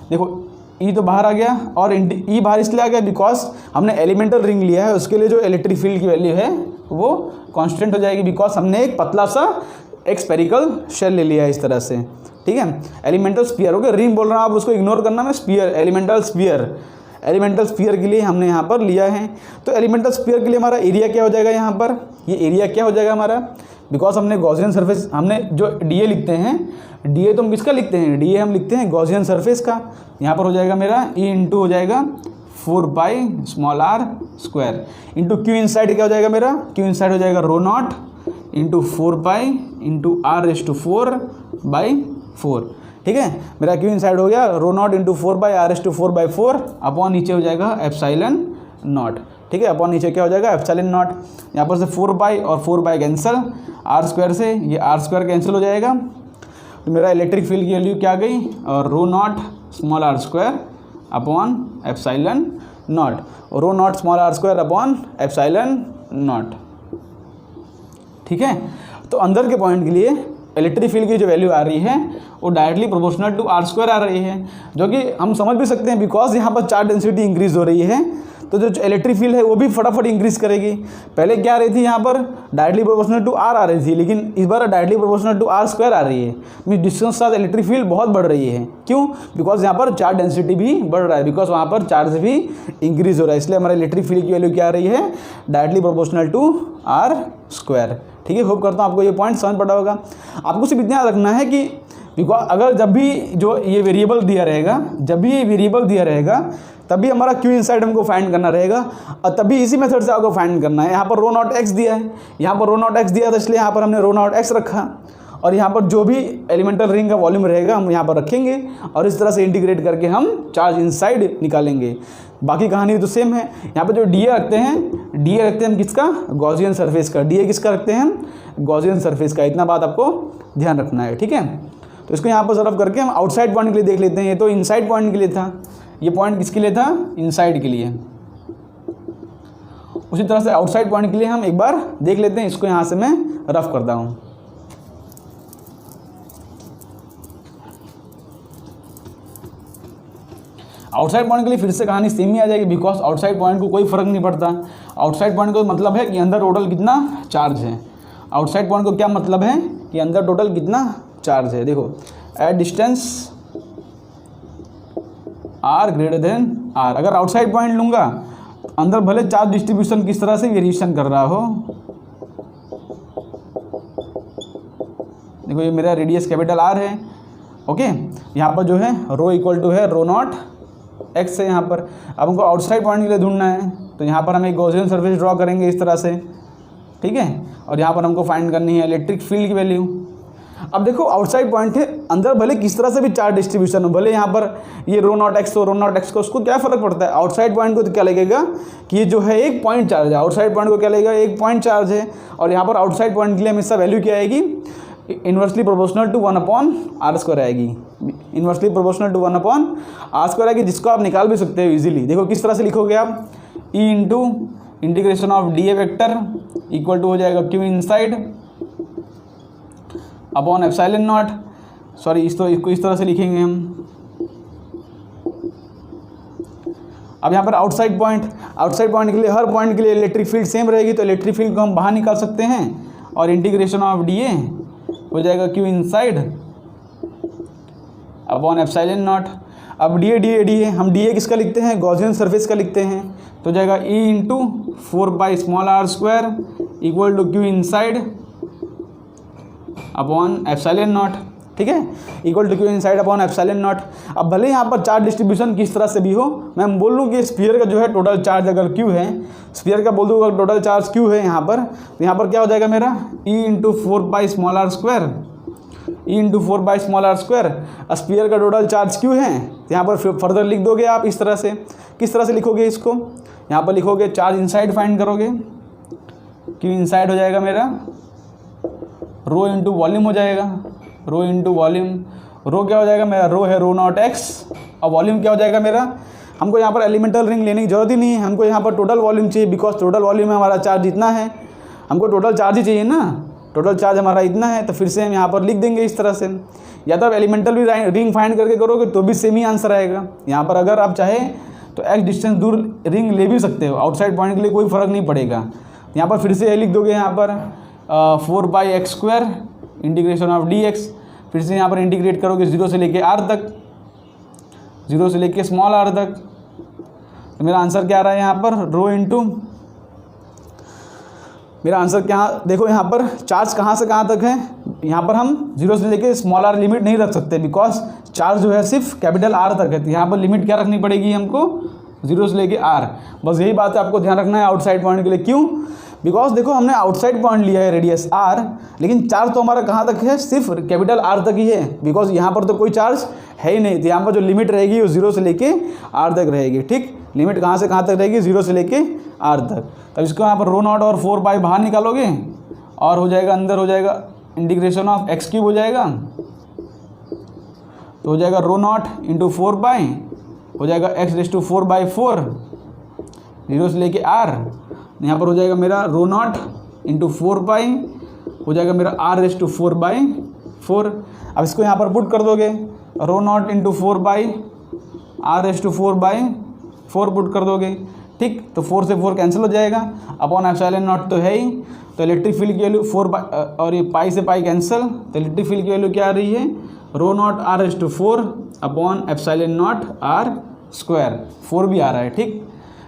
देखो ई तो बाहर आ गया, और ई बाहर इसलिए आ गया बिकॉज हमने एलिमेंटल रिंग लिया है, उसके लिए जो इलेक्ट्रिक फील्ड की वैल्यू है वो कांस्टेंट हो जाएगी, बिकॉज हमने एक पतला सा एक स्पेरिकल शेल ले लिया है इस तरह से। ठीक है, एलिमेंटल स्फीयर, ओके, रिंग बोल रहा हूँ, आप उसको इग्नोर करना, मैं स्फीयर, एलिमेंटल स्फीयर के लिए हमने यहाँ पर लिया है। तो एलिमेंटल स्फीयर के लिए हमारा एरिया क्या हो जाएगा, यहाँ पर ये एरिया क्या हो जाएगा हमारा, बिकॉज हमने गॉसियन सरफेस, हमने जो डी लिखते हैं, डी तो हम किसका लिखते हैं, डी हम लिखते हैं गॉसियन सरफेस का। यहाँ पर हो जाएगा मेरा ई इंटू हो जाएगा 4 pi small r square into Q inside क्या हो जाएगा मेरा, क्यू इनसाइड हो जाएगा rho naught into 4 pi into r raise to 4/4। ठीक है, मेरा क्यू इनसाइड हो गया rho naught into 4 by r raise to 4/4 upon नीचे हो जाएगा एप्सिलॉन नॉट। ठीक है, अपॉन नीचे क्या हो जाएगा एप्सिलॉन नॉट। यहाँ पर से 4 पाई और 4 पाई कैंसिल, r स्क्वायर से ये r स्क्वायर कैंसिल हो जाएगा। तो मेरा इलेक्ट्रिक फील्ड की वैल्यू क्या आ गई, और rho naught small r square upon epsilon naught, rho naught small r square upon epsilon naught. ठीक है, तो अंदर के पॉइंट के लिए इलेक्ट्रिक फील्ड की जो वैल्यू आ रही है वो directly proportional to r square आ रही है, जो कि हम समझ भी सकते हैं बिकॉज यहाँ पर चार्ज डेंसिटी इंक्रीज हो रही है, तो जो इलेक्ट्रिक फील्ड है वो भी फटाफट इंक्रीज करेगी। पहले क्या आ रही थी, यहाँ पर डायरेक्टली प्रोपोर्शनल टू r आ रही थी, लेकिन इस बार directly proportional to r square आ रही है। मीन डिस्टेंस के साथ इलेक्ट्रिक फील्ड बहुत बढ़ रही है। क्यों, बिकॉज यहाँ पर चार्ज डेंसिटी भी बढ़ रहा है, बिकॉज वहाँ पर चार्ज भी इंक्रीज हो रहा है, इसलिए हमारा इलेक्ट्रिक फील्ड की वैल्यू क्या आ रही है, directly proportional to r square. ठीक है, होप करता हूँ आपको ये पॉइंट समझ पड़ा होगा। आपको सिर्फ इतना याद रखना है कि बिकॉज अगर जब भी जो ये वेरिएबल दिया रहेगा, जब भी ये वेरिएबल दिया रहेगा, तभी हमारा क्यू इनसाइड हमको फाइंड करना रहेगा, और तभी इसी मेथड से आपको फाइंड करना है। यहाँ पर रो नॉट एक्स दिया है, यहाँ पर रो नॉट एक्स दिया था, इसलिए यहाँ पर हमने रो नॉट एक्स रखा, और यहाँ पर जो भी एलिमेंटल रिंग का वॉल्यूम रहेगा हम यहाँ पर रखेंगे, और इस तरह से इंटीग्रेट करके हम चार्ज इनसाइड निकालेंगे। बाकी कहानी तो सेम है। यहाँ पर जो डी रखते हैं हम किसका, गॉसियन सरफेस का। डी किसका रखते हैं हम, गॉसियन सरफेस का। इतना बात आपको ध्यान रखना है। ठीक है, तो इसको यहाँ पर सॉल्व करके हम आउटसाइड पॉइंट के लिए देख लेते हैं। ये तो इनसाइड पॉइंट के लिए था, ये पॉइंट किसके लिए था, इनसाइड के लिए। उसी तरह से आउटसाइड पॉइंट के लिए हम एक बार देख लेते हैं। इसको यहाँ से मैं रफ करता हूँ। आउटसाइड पॉइंट के लिए फिर से कहानी सेम ही आ जाएगी, बिकॉज आउटसाइड पॉइंट को कोई फर्क नहीं पड़ता। आउटसाइड पॉइंट का मतलब है कि अंदर टोटल कितना चार्ज है। आउटसाइड पॉइंट को क्या मतलब है कि अंदर टोटल कितना चार्ज है। देखो, eight distance r greater than r, अगर आउटसाइड पॉइंट लूँगा अंदर भले चार्ज डिस्ट्रीब्यूशन किस तरह से वेरिएशन कर रहा हो, देखो ये मेरा रेडियस कैपिटल आर है, ओके। यहाँ पर जो है रो इक्वल टू है रो नॉट एक्स है यहाँ पर। अब हमको आउटसाइड पॉइंट के लिए ढूंढना है, तो यहाँ पर हम एक गॉसियन सरफेस ड्रॉ करेंगे इस तरह से, ठीक है। और यहाँ पर हमको फाइंड करनी है इलेक्ट्रिक फील्ड की वैल्यू। अब देखो आउटसाइड पॉइंट है, अंदर भले किस तरह से भी चार्ज डिस्ट्रीब्यूशन हो, भले यहाँ पर ये रो नॉट एक्स हो, रो नॉट एक्स को, उसको क्या फ़र्क पड़ता है। आउटसाइड पॉइंट को तो क्या लगेगा कि ये जो है एक पॉइंट चार्ज है, आउटसाइड पॉइंट को क्या लगेगा, एक पॉइंट चार्ज है। और यहाँ पर आउटसाइड पॉइंट के लिए हमेशा वैल्यू क्या आएगी, इन्वर्सली प्रोपोर्शनल टू 1/r² आएगी, इन्वर्सली प्रोपोर्शनल टू 1/r² आएगी, जिसको आप निकाल भी सकते हो इजीली। देखो किस तरह से लिखोगे आप, E into integration of D A vector equal to हो जाएगा Q inside upon epsilon naught, sorry इसको इस तरह से लिखेंगे हम। अब यहाँ पर आउटसाइड पॉइंट के लिए हर पॉइंट के लिए इलेक्ट्रिक फील्ड सेम रहेगी, तो इलेक्ट्रिक फील्ड को हम बाहर निकाल सकते हैं और इंटीग्रेशन ऑफ डी ए हो जाएगा Q inside upon epsilon naught. अब डी ए हम डी ए किसका लिखते हैं, गॉसियन सरफेस का लिखते हैं, तो हो जाएगा E into 4/r² equal to Q inside upon epsilon naught, ठीक है, equal to Q inside upon epsilon naught. अब भले यहाँ पर चार्ज डिस्ट्रीब्यूशन किस तरह से भी हो, मैं बोल लूँ कि स्फीयर का जो है टोटल चार्ज अगर क्यू है, स्फीयर का बोल दूँ अगर टोटल चार्ज क्यू है यहाँ पर, तो यहाँ पर क्या हो जाएगा मेरा ई इंटू 4/r², ई इंटू 4/r²। स्फीयर का टोटल चार्ज क्यू है, तो यहाँ पर फर्दर लिख दोगे आप इस तरह से। किस तरह से लिखोगे इसको, यहाँ पर लिखोगे चार्ज इनसाइड फाइंड करोगे, क्यू इनसाइड हो जाएगा मेरा रो इंटू वॉल्यूम हो जाएगा, रो इंटू वॉल्यूम। रो क्या हो जाएगा मेरा, रो है रो नॉट एक्स, और वॉल्यूम क्या हो जाएगा मेरा, हमको यहाँ पर एलिमेंटल रिंग लेने की जरूरत ही नहीं है, हमको यहाँ पर टोटल वॉल्यूम चाहिए, बिकॉज टोटल वॉल्यूम में हमारा चार्ज इतना है, हमको टोटल चार्ज ही चाहिए ना, टोटल चार्ज हमारा इतना है। तो फिर से हम यहाँ पर लिख देंगे इस तरह से, या तो आप एलिमेंटल भी रिंग फाइंड करके करोगे तो भी सेम ही आंसर आएगा। यहाँ पर अगर आप चाहे तो एक्स डिस्टेंस दूर रिंग ले भी सकते हो, आउटसाइड पॉइंट के लिए कोई फ़र्क नहीं पड़ेगा। यहाँ पर फिर से लिख दोगे यहाँ पर 4/x² integration of D x, फिर से यहाँ पर इंटीग्रेट करोगे 0 से लेके r तक, 0 से लेके स्मॉल r तक। तो मेरा आंसर क्या आ रहा है यहाँ पर, रो इंटू, मेरा आंसर क्या, देखो यहाँ पर चार्ज कहाँ से कहाँ तक है, यहाँ पर हम 0 से लेके स्मॉल r लिमिट नहीं रख सकते, बिकॉज चार्ज जो है सिर्फ कैपिटल R तक है। तो यहाँ पर लिमिट क्या रखनी पड़ेगी हमको, 0 से लेके r। बस यही बात है आपको ध्यान रखना है आउटसाइड पॉइंट के लिए। क्यों, बिकॉज देखो हमने आउटसाइड पॉइंट लिया है रेडियस r, लेकिन चार्ज तो हमारा कहाँ तक है, सिर्फ कैपिटल R तक ही है, बिकॉज यहाँ पर तो कोई चार्ज है ही नहीं। तो यहाँ पर जो लिमिट रहेगी वो 0 से लेके r तक रहेगी, ठीक। लिमिट कहाँ से कहाँ तक रहेगी, 0 से लेके r तक। तब इसको यहाँ पर रो नॉट और 4 बाहर निकालोगे और हो जाएगा, अंदर हो जाएगा इंटीग्रेशन ऑफ x³ हो जाएगा, तो हो जाएगा रो नॉट इंटू 4 हो जाएगा x⁴/4, 0 से लेके r। यहाँ पर हो जाएगा मेरा रो नॉट इंटू 4 हो जाएगा मेरा r⁴/4। अब इसको यहाँ पर पुट कर दोगे, रो नॉट इंटू 4 r⁴/4 पुट कर दोगे, ठीक। तो 4 से 4 कैंसिल हो जाएगा, अपॉन एप्सिलॉन नॉट तो है ही। तो इलेक्ट्रिक फील्ड की वैल्यू 4 और ये पाई से पाई कैंसिल, तो इलेक्ट्रिक फील्ड की वैल्यू क्या आ रही है, rho naught r⁴ upon epsilon naught r², 4 भी आ रहा है, ठीक।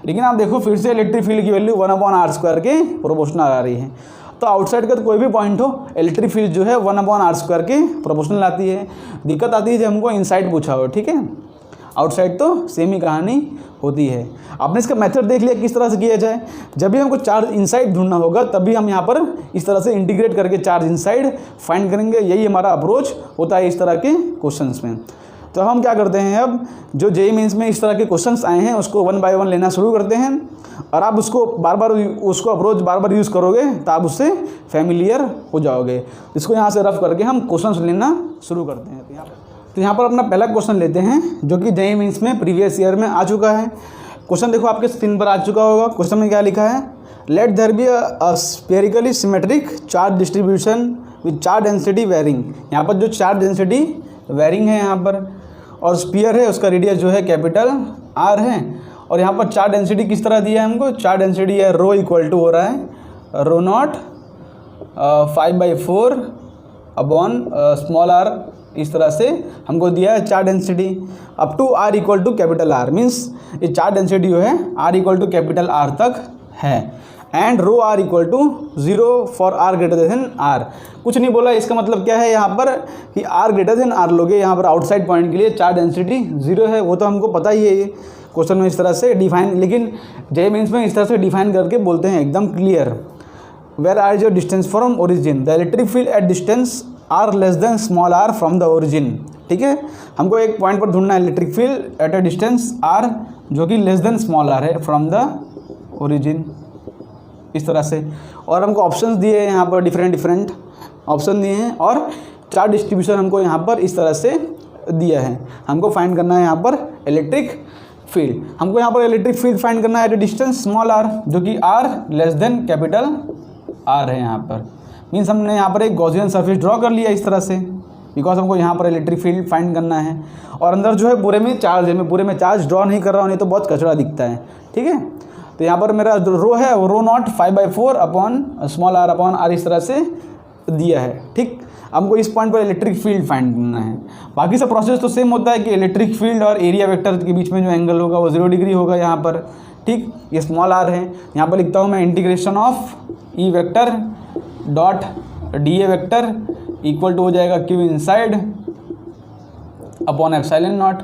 लेकिन आप देखो फिर से इलेक्ट्रिक फील्ड की वैल्यू 1/r² के प्रोपोर्शनल आ रही है। तो आउटसाइड का तो कोई भी पॉइंट हो, इलेक्ट्रिक फील्ड जो है 1/r² के प्रोपोर्शनल आती है। दिक्कत आती है जब हमको इनसाइड पूछा हो, ठीक है। आउटसाइड तो सेम ही कहानी होती है। आपने इसका मेथड देख लिया किस तरह से किया जाए। जब भी हमको चार्ज इनसाइड ढूंढना होगा तभी हम यहाँ पर इस तरह से इंटीग्रेट करके चार्ज इनसाइड फाइंड करेंगे। यही हमारा अप्रोच होता है इस तरह के क्वेश्चंस में। तो हम क्या करते हैं, अब जो जेईई मेंस में इस तरह के क्वेश्चंस आए हैं उसको 1 बाय 1 लेना शुरू करते हैं, और आप उसको बार बार अप्रोच बार बार यूज़ करोगे तो आप उससे फैमिलियर हो जाओगे। इसको यहाँ से रफ करके हम क्वेश्चंस लेना शुरू करते हैं। तो यहाँ पर अपना पहला क्वेश्चन लेते हैं जो कि जेईई मेंस में प्रीवियस ईयर में आ चुका है। क्वेश्चन देखो आपके स्क्रीन पर आ चुका होगा। क्वेश्चन में क्या लिखा है, let there be a spherically symmetric charge distribution with charge density varying. यहाँ पर जो चार्ज डेंसिटी वेरिंग है यहाँ पर, और स्फीयर है उसका रेडियस जो है कैपिटल R है, और यहाँ पर चार्ज डेंसिटी किस तरह दिया है हमको, चार्ज डेंसिटी है रो इक्वल टू हो रहा है rho naught 5/4 upon small r इस तरह से हमको दिया है charge density up to R equal to capital R, means ये चार्ज डेंसिटी जो है R equal to capital R तक है, and rho R equal to 0 for R greater than R। कुछ नहीं बोला, इसका मतलब क्या है यहाँ पर कि R ग्रेटर देन R लोगे यहाँ पर आउटसाइड पॉइंट के लिए चार्ज डेंसिटी 0 है, वो तो हमको पता ही है, ये क्वेश्चन में इस तरह से डिफाइन, लेकिन जे मीन्स में इस तरह से डिफाइन करके बोलते हैं एकदम clear. Where R is your distance from origin, the electric field at distance R less than small r from the origin. ठीक है, हमको एक पॉइंट पर ढूंढना है electric field at a distance R जो कि लेस देन स्मॉल r है फ्रॉम द ओरिजिन, इस तरह से। और हमको ऑप्शंस दिए हैं यहाँ पर, डिफरेंट ऑप्शन दिए हैं, और चार्ज डिस्ट्रीब्यूशन हमको यहाँ पर इस तरह से दिया है। हमको फाइंड करना है यहाँ पर इलेक्ट्रिक फील्ड, हमको यहाँ पर इलेक्ट्रिक फील्ड फाइंड करना है एट डिस्टेंस स्मॉल r जो कि R less than capital R है यहाँ पर। मीन्स हमने यहाँ पर एक गॉसियन सरफेस ड्रॉ कर लिया इस तरह से, बिकॉज हमको यहाँ पर इलेक्ट्रिक फील्ड फाइंड करना है। और अंदर जो है पूरे में चार्ज है, मैं पूरे में चार्ज ड्रॉ नहीं कर रहा हूँ, नहीं तो बहुत कचरा दिखता है। ठीक है, तो यहाँ पर मेरा जो रो है वो rho naught 5/4 upon small r upon R इस तरह से दिया है। ठीक, हमको इस पॉइंट पर इलेक्ट्रिक फील्ड फाइंड करना है। बाकी सब प्रोसेस तो सेम होता है कि इलेक्ट्रिक फील्ड और एरिया वेक्टर के बीच में जो एंगल होगा वो 0 डिग्री होगा यहाँ पर। ठीक, ये स्मॉल r है, यहाँ पर लिखता हूँ मैं integration of E vector dot dA vector equal to हो जाएगा Q inside upon epsilon naught.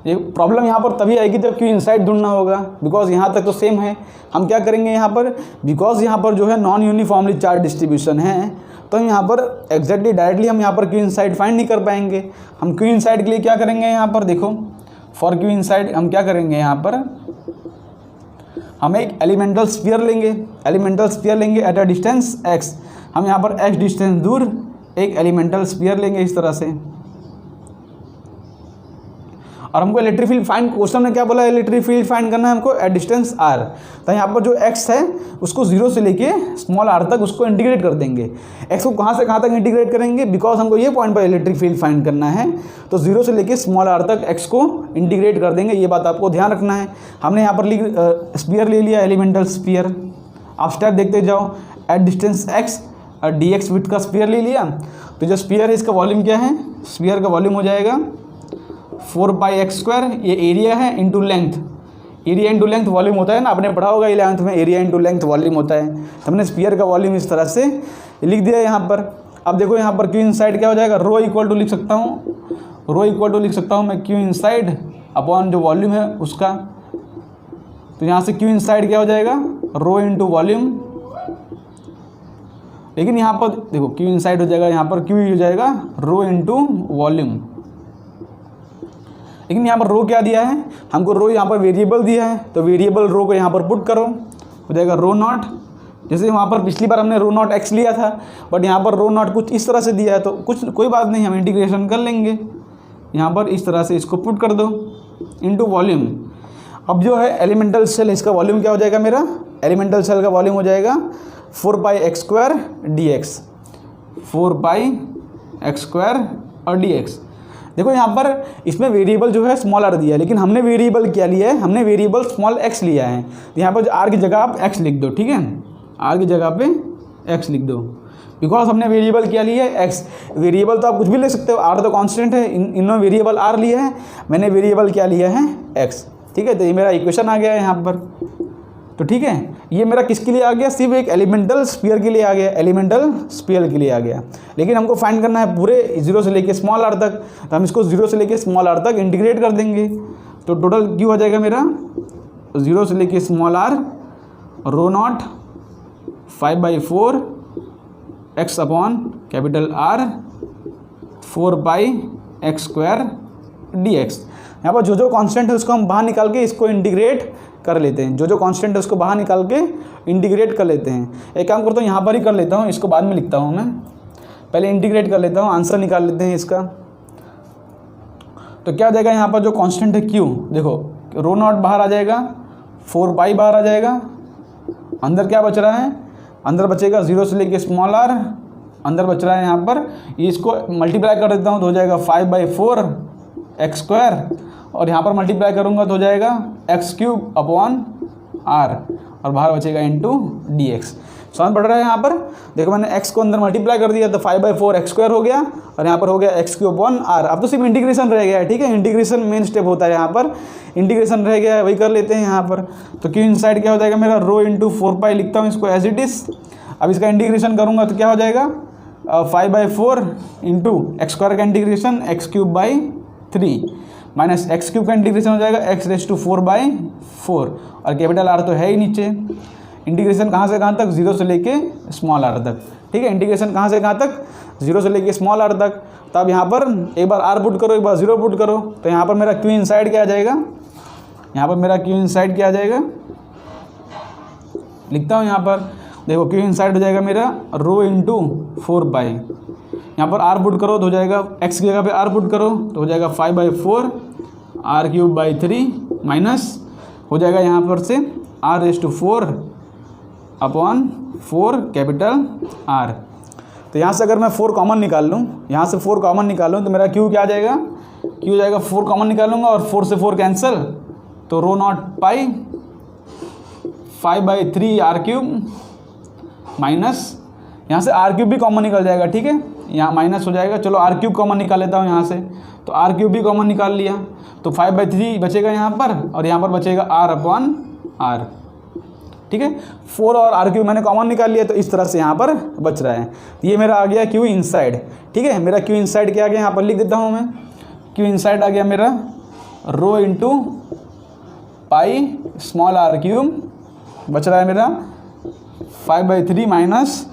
ये प्रॉब्लम यहाँ पर तभी आएगी जब Q इनसाइड ढूंढना होगा, बिकॉज यहाँ तक तो सेम है। हम क्या करेंगे यहाँ पर, बिकॉज यहाँ पर जो है नॉन यूनिफॉर्मली चार्ज डिस्ट्रीब्यूशन है, तो यहाँ पर एग्जैक्टली डायरेक्टली हम यहाँ पर Q इनसाइड फाइंड नहीं कर पाएंगे। हम Q इनसाइड के लिए क्या करेंगे यहाँ पर, देखो फॉर Q इनसाइड हम क्या करेंगे यहाँ पर, हम एक एलिमेंटल स्फीयर लेंगे एट अ डिस्टेंस x। हम यहाँ पर x डिस्टेंस दूर एक एलिमेंटल स्फीयर लेंगे इस तरह से, और हमको इलेक्ट्रिक फील्ड फाइंड, क्वेश्चन में क्या बोला, इलेक्ट्रिक फील्ड फाइंड करना है हमको एट डिस्टेंस r। तो यहाँ पर जो x है उसको 0 से लेके स्मॉल r तक उसको इंटीग्रेट कर देंगे। x को कहाँ से कहाँ तक इंटीग्रेट करेंगे, बिकॉज हमको ये पॉइंट पर इलेक्ट्रिक फील्ड फाइंड करना है, तो 0 से लेके स्मॉल r तक x को इंटीग्रेट कर देंगे। ये बात आपको ध्यान रखना है। हमने यहाँ पर स्फीयर ले लिया, एलिमेंटल स्फीयर। आप स्टेप देखते जाओ, एट डिस्टेंस x और dx विड्थ का स्फीयर ले लिया। तो जो स्फीयर है इसका वॉल्यूम क्या है, स्फीयर का वॉल्यूम हो जाएगा 4πx², ये एरिया है into length, area into length volume होता है ना, आपने पढ़ा होगा 11th में, एरिया इंटू लेंथ वॉल्यूम होता है। तो हमने स्फीयर का वॉल्यूम इस तरह से लिख दिया यहाँ पर। अब देखो यहाँ पर Q इनसाइड क्या हो जाएगा, रो इक्वल टू लिख सकता हूँ मैं Q इनसाइड अपॉन जो वॉल्यूम है उसका। तो यहाँ से Q इनसाइड क्या हो जाएगा, रो इंटू वॉल्यूम, लेकिन यहाँ पर देखो Q इनसाइड हो जाएगा, यहाँ पर Q हो जाएगा रो इंटू वॉल्यूम। लेकिन यहाँ पर रो क्या दिया है हमको, रो यहाँ पर वेरिएबल दिया है, तो वेरिएबल रो को यहाँ पर पुट करो, हो जाएगा रो नॉट। जैसे वहाँ पर पिछली बार हमने रो नॉट x लिया था, बट यहाँ पर रो नॉट कुछ इस तरह से दिया है, तो कोई बात नहीं, हम इंटीग्रेशन कर लेंगे। यहाँ पर इस तरह से इसको पुट कर दो इंटू वॉल्यूम। अब जो है एलिमेंटल सेल, इसका वॉल्यूम क्या हो जाएगा, मेरा एलिमेंटल सेल का वॉल्यूम हो जाएगा 4πx² dx, 4πx² और dx। देखो यहाँ पर इसमें वेरिएबल जो है स्मॉल r दिया है, लेकिन हमने वेरिएबल क्या लिया है, हमने वेरिएबल स्मॉल x लिया है। तो यहाँ पर r की जगह आप x लिख दो, ठीक है, r की जगह पे x लिख दो, बिकॉज हमने वेरिएबल क्या लिया है x। वेरिएबल तो आप कुछ भी ले सकते हो, r तो कांस्टेंट है, इन्होंने वेरिएबल r लिया है, मैंने वेरिएबल क्या लिया है x। ठीक है, तो ये मेरा इक्वेशन आ गया है यहाँ पर। तो ठीक है, ये मेरा किसके लिए आ गया, सिर्फ एक एलिमेंटल स्फीयर के लिए आ गया, एलिमेंटल स्फीयर के लिए आ गया। लेकिन हमको फाइंड करना है पूरे 0 से लेके स्मॉल r तक, तो हम इसको 0 से लेके स्मॉल r तक इंटीग्रेट कर देंगे। तो टोटल Q हो जाएगा मेरा 0 से लेके small r rho naught 5/4 x upon capital R 4πx² dx। यहाँ पर जो कांस्टेंट है उसको हम बाहर निकाल के इसको इंटीग्रेट कर लेते हैं, जो कांस्टेंट है उसको बाहर निकाल के इंटीग्रेट कर लेते हैं। एक काम करता हूँ, यहाँ पर ही कर लेता हूँ, इसको बाद में लिखता हूँ मैं, पहले इंटीग्रेट कर लेता हूँ, आंसर निकाल लेते हैं इसका। तो क्या हो जाएगा, यहाँ पर जो कांस्टेंट है Q, देखो रो नॉट बाहर आ जाएगा, 4π बाहर आ जाएगा, अंदर क्या बच रहा है, अंदर बचेगा 0 से लेके स्मॉल r, अंदर बच रहा है यहाँ पर, ये इसको मल्टीप्लाई कर देता हूँ तो हो जाएगा 5/4x², और यहाँ पर मल्टीप्लाई करूँगा तो हो जाएगा x³ अपॉन r, और बाहर बचेगा इंटू dx। समझ पड़ रहा है यहाँ पर। देखो मैंने x को अंदर मल्टीप्लाई कर दिया तो 5/4 x² हो गया और यहाँ पर हो गया x³/r। अब तो सिर्फ इंटीग्रेशन रह गया है, ठीक है, इंटीग्रेशन मेन स्टेप होता है यहाँ पर, इंटीग्रेशन रह गया है, वही कर लेते हैं यहाँ पर। तो q इनसाइड क्या हो जाएगा मेरा, रो इंटू 4 लिखता हूँ इसको एज इट इज़। अब इसका इंटीग्रेशन करूँगा तो क्या हो जाएगा, 5/4 इंटू x² का इंटीग्रेशन x³ माइनस x³ का इंटीग्रेशन हो जाएगा x⁴/4 और कैपिटल R तो है ही नीचे। इंटीग्रेशन कहाँ से कहाँ तक, 0 से लेके स्मॉल r तक, ठीक है, इंटीग्रेशन कहाँ से कहाँ तक, 0 से लेके स्मॉल r तक। तो अब यहाँ पर एक बार r पुट करो, एक बार 0 पुट करो, तो यहाँ पर मेरा q इनसाइड क्या आ जाएगा, यहाँ पर मेरा q इनसाइड क्या आ जाएगा, लिखता हूँ यहाँ पर, देखो q इनसाइड हो जाएगा मेरा रो इंटू 4 यहाँ पर r पुट करो तो हो जाएगा, x की जगह पे r पुट करो तो हो जाएगा 5/4 r³ माइनस हो जाएगा यहाँ पर से r⁴/4 कैपिटल R। तो यहाँ से अगर मैं 4 कॉमन निकाल लूँ, यहाँ से 4 कॉमन निकालूँ तो मेरा q क्या आ जाएगा, q हो जाएगा 4 कॉमन निकालूंगा और 4 से 4 कैंसिल, तो ρ0 पाई 5/3 r³ माइनस यहाँ से r³ भी कॉमन निकल जाएगा, ठीक है, यहाँ माइनस हो जाएगा, चलो r³ कॉमन निकाल लेता हूँ यहाँ से, तो r³ भी कॉमन निकाल लिया तो 5/3 बचेगा यहाँ पर और यहाँ पर बचेगा r/r, ठीक है। 4 और r³ मैंने कॉमन निकाल लिया तो इस तरह से यहाँ पर बच रहा है। ये मेरा आ गया q इनसाइड, ठीक है, मेरा q इनसाइड क्या आ गया, यहाँ पर लिख देता हूँ मैं, q इनसाइड आ गया मेरा rho into pi small r³ बच रहा है मेरा 5/3 माइनस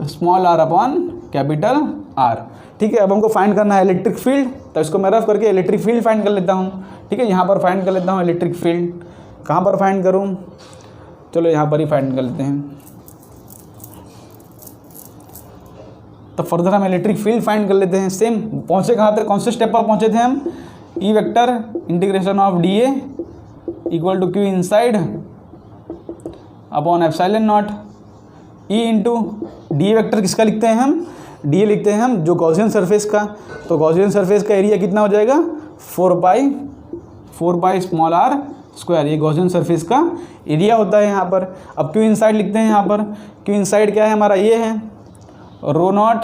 स्मॉल r/कैपिटल R, ठीक है। अब हमको फाइंड करना है इलेक्ट्रिक फील्ड, तो इसको मैं रफ करके इलेक्ट्रिक फील्ड फाइंड कर लेता हूँ, ठीक है, यहाँ पर फाइंड कर लेता हूँ इलेक्ट्रिक फील्ड। कहाँ पर फाइंड करूँ, चलो यहाँ पर ही फाइंड कर लेते हैं। तो फर्दर हम इलेक्ट्रिक फील्ड फाइंड कर लेते हैं। सेम पहुँचे कहाँ तक, कौन से स्टेप पर पहुँचे थे हम, E vector integration of dA equal to q inside upon epsilon naught E into D vector किसका लिखते हैं हम, डी लिखते हैं हम जो गॉसियन सरफेस का, तो गॉसियन सरफेस का एरिया कितना हो जाएगा 4 स्मॉल r², ये गॉसियन सरफेस का एरिया होता है यहाँ पर। अब q इनसाइड लिखते हैं यहाँ पर, q इनसाइड क्या है हमारा, ये है ρ0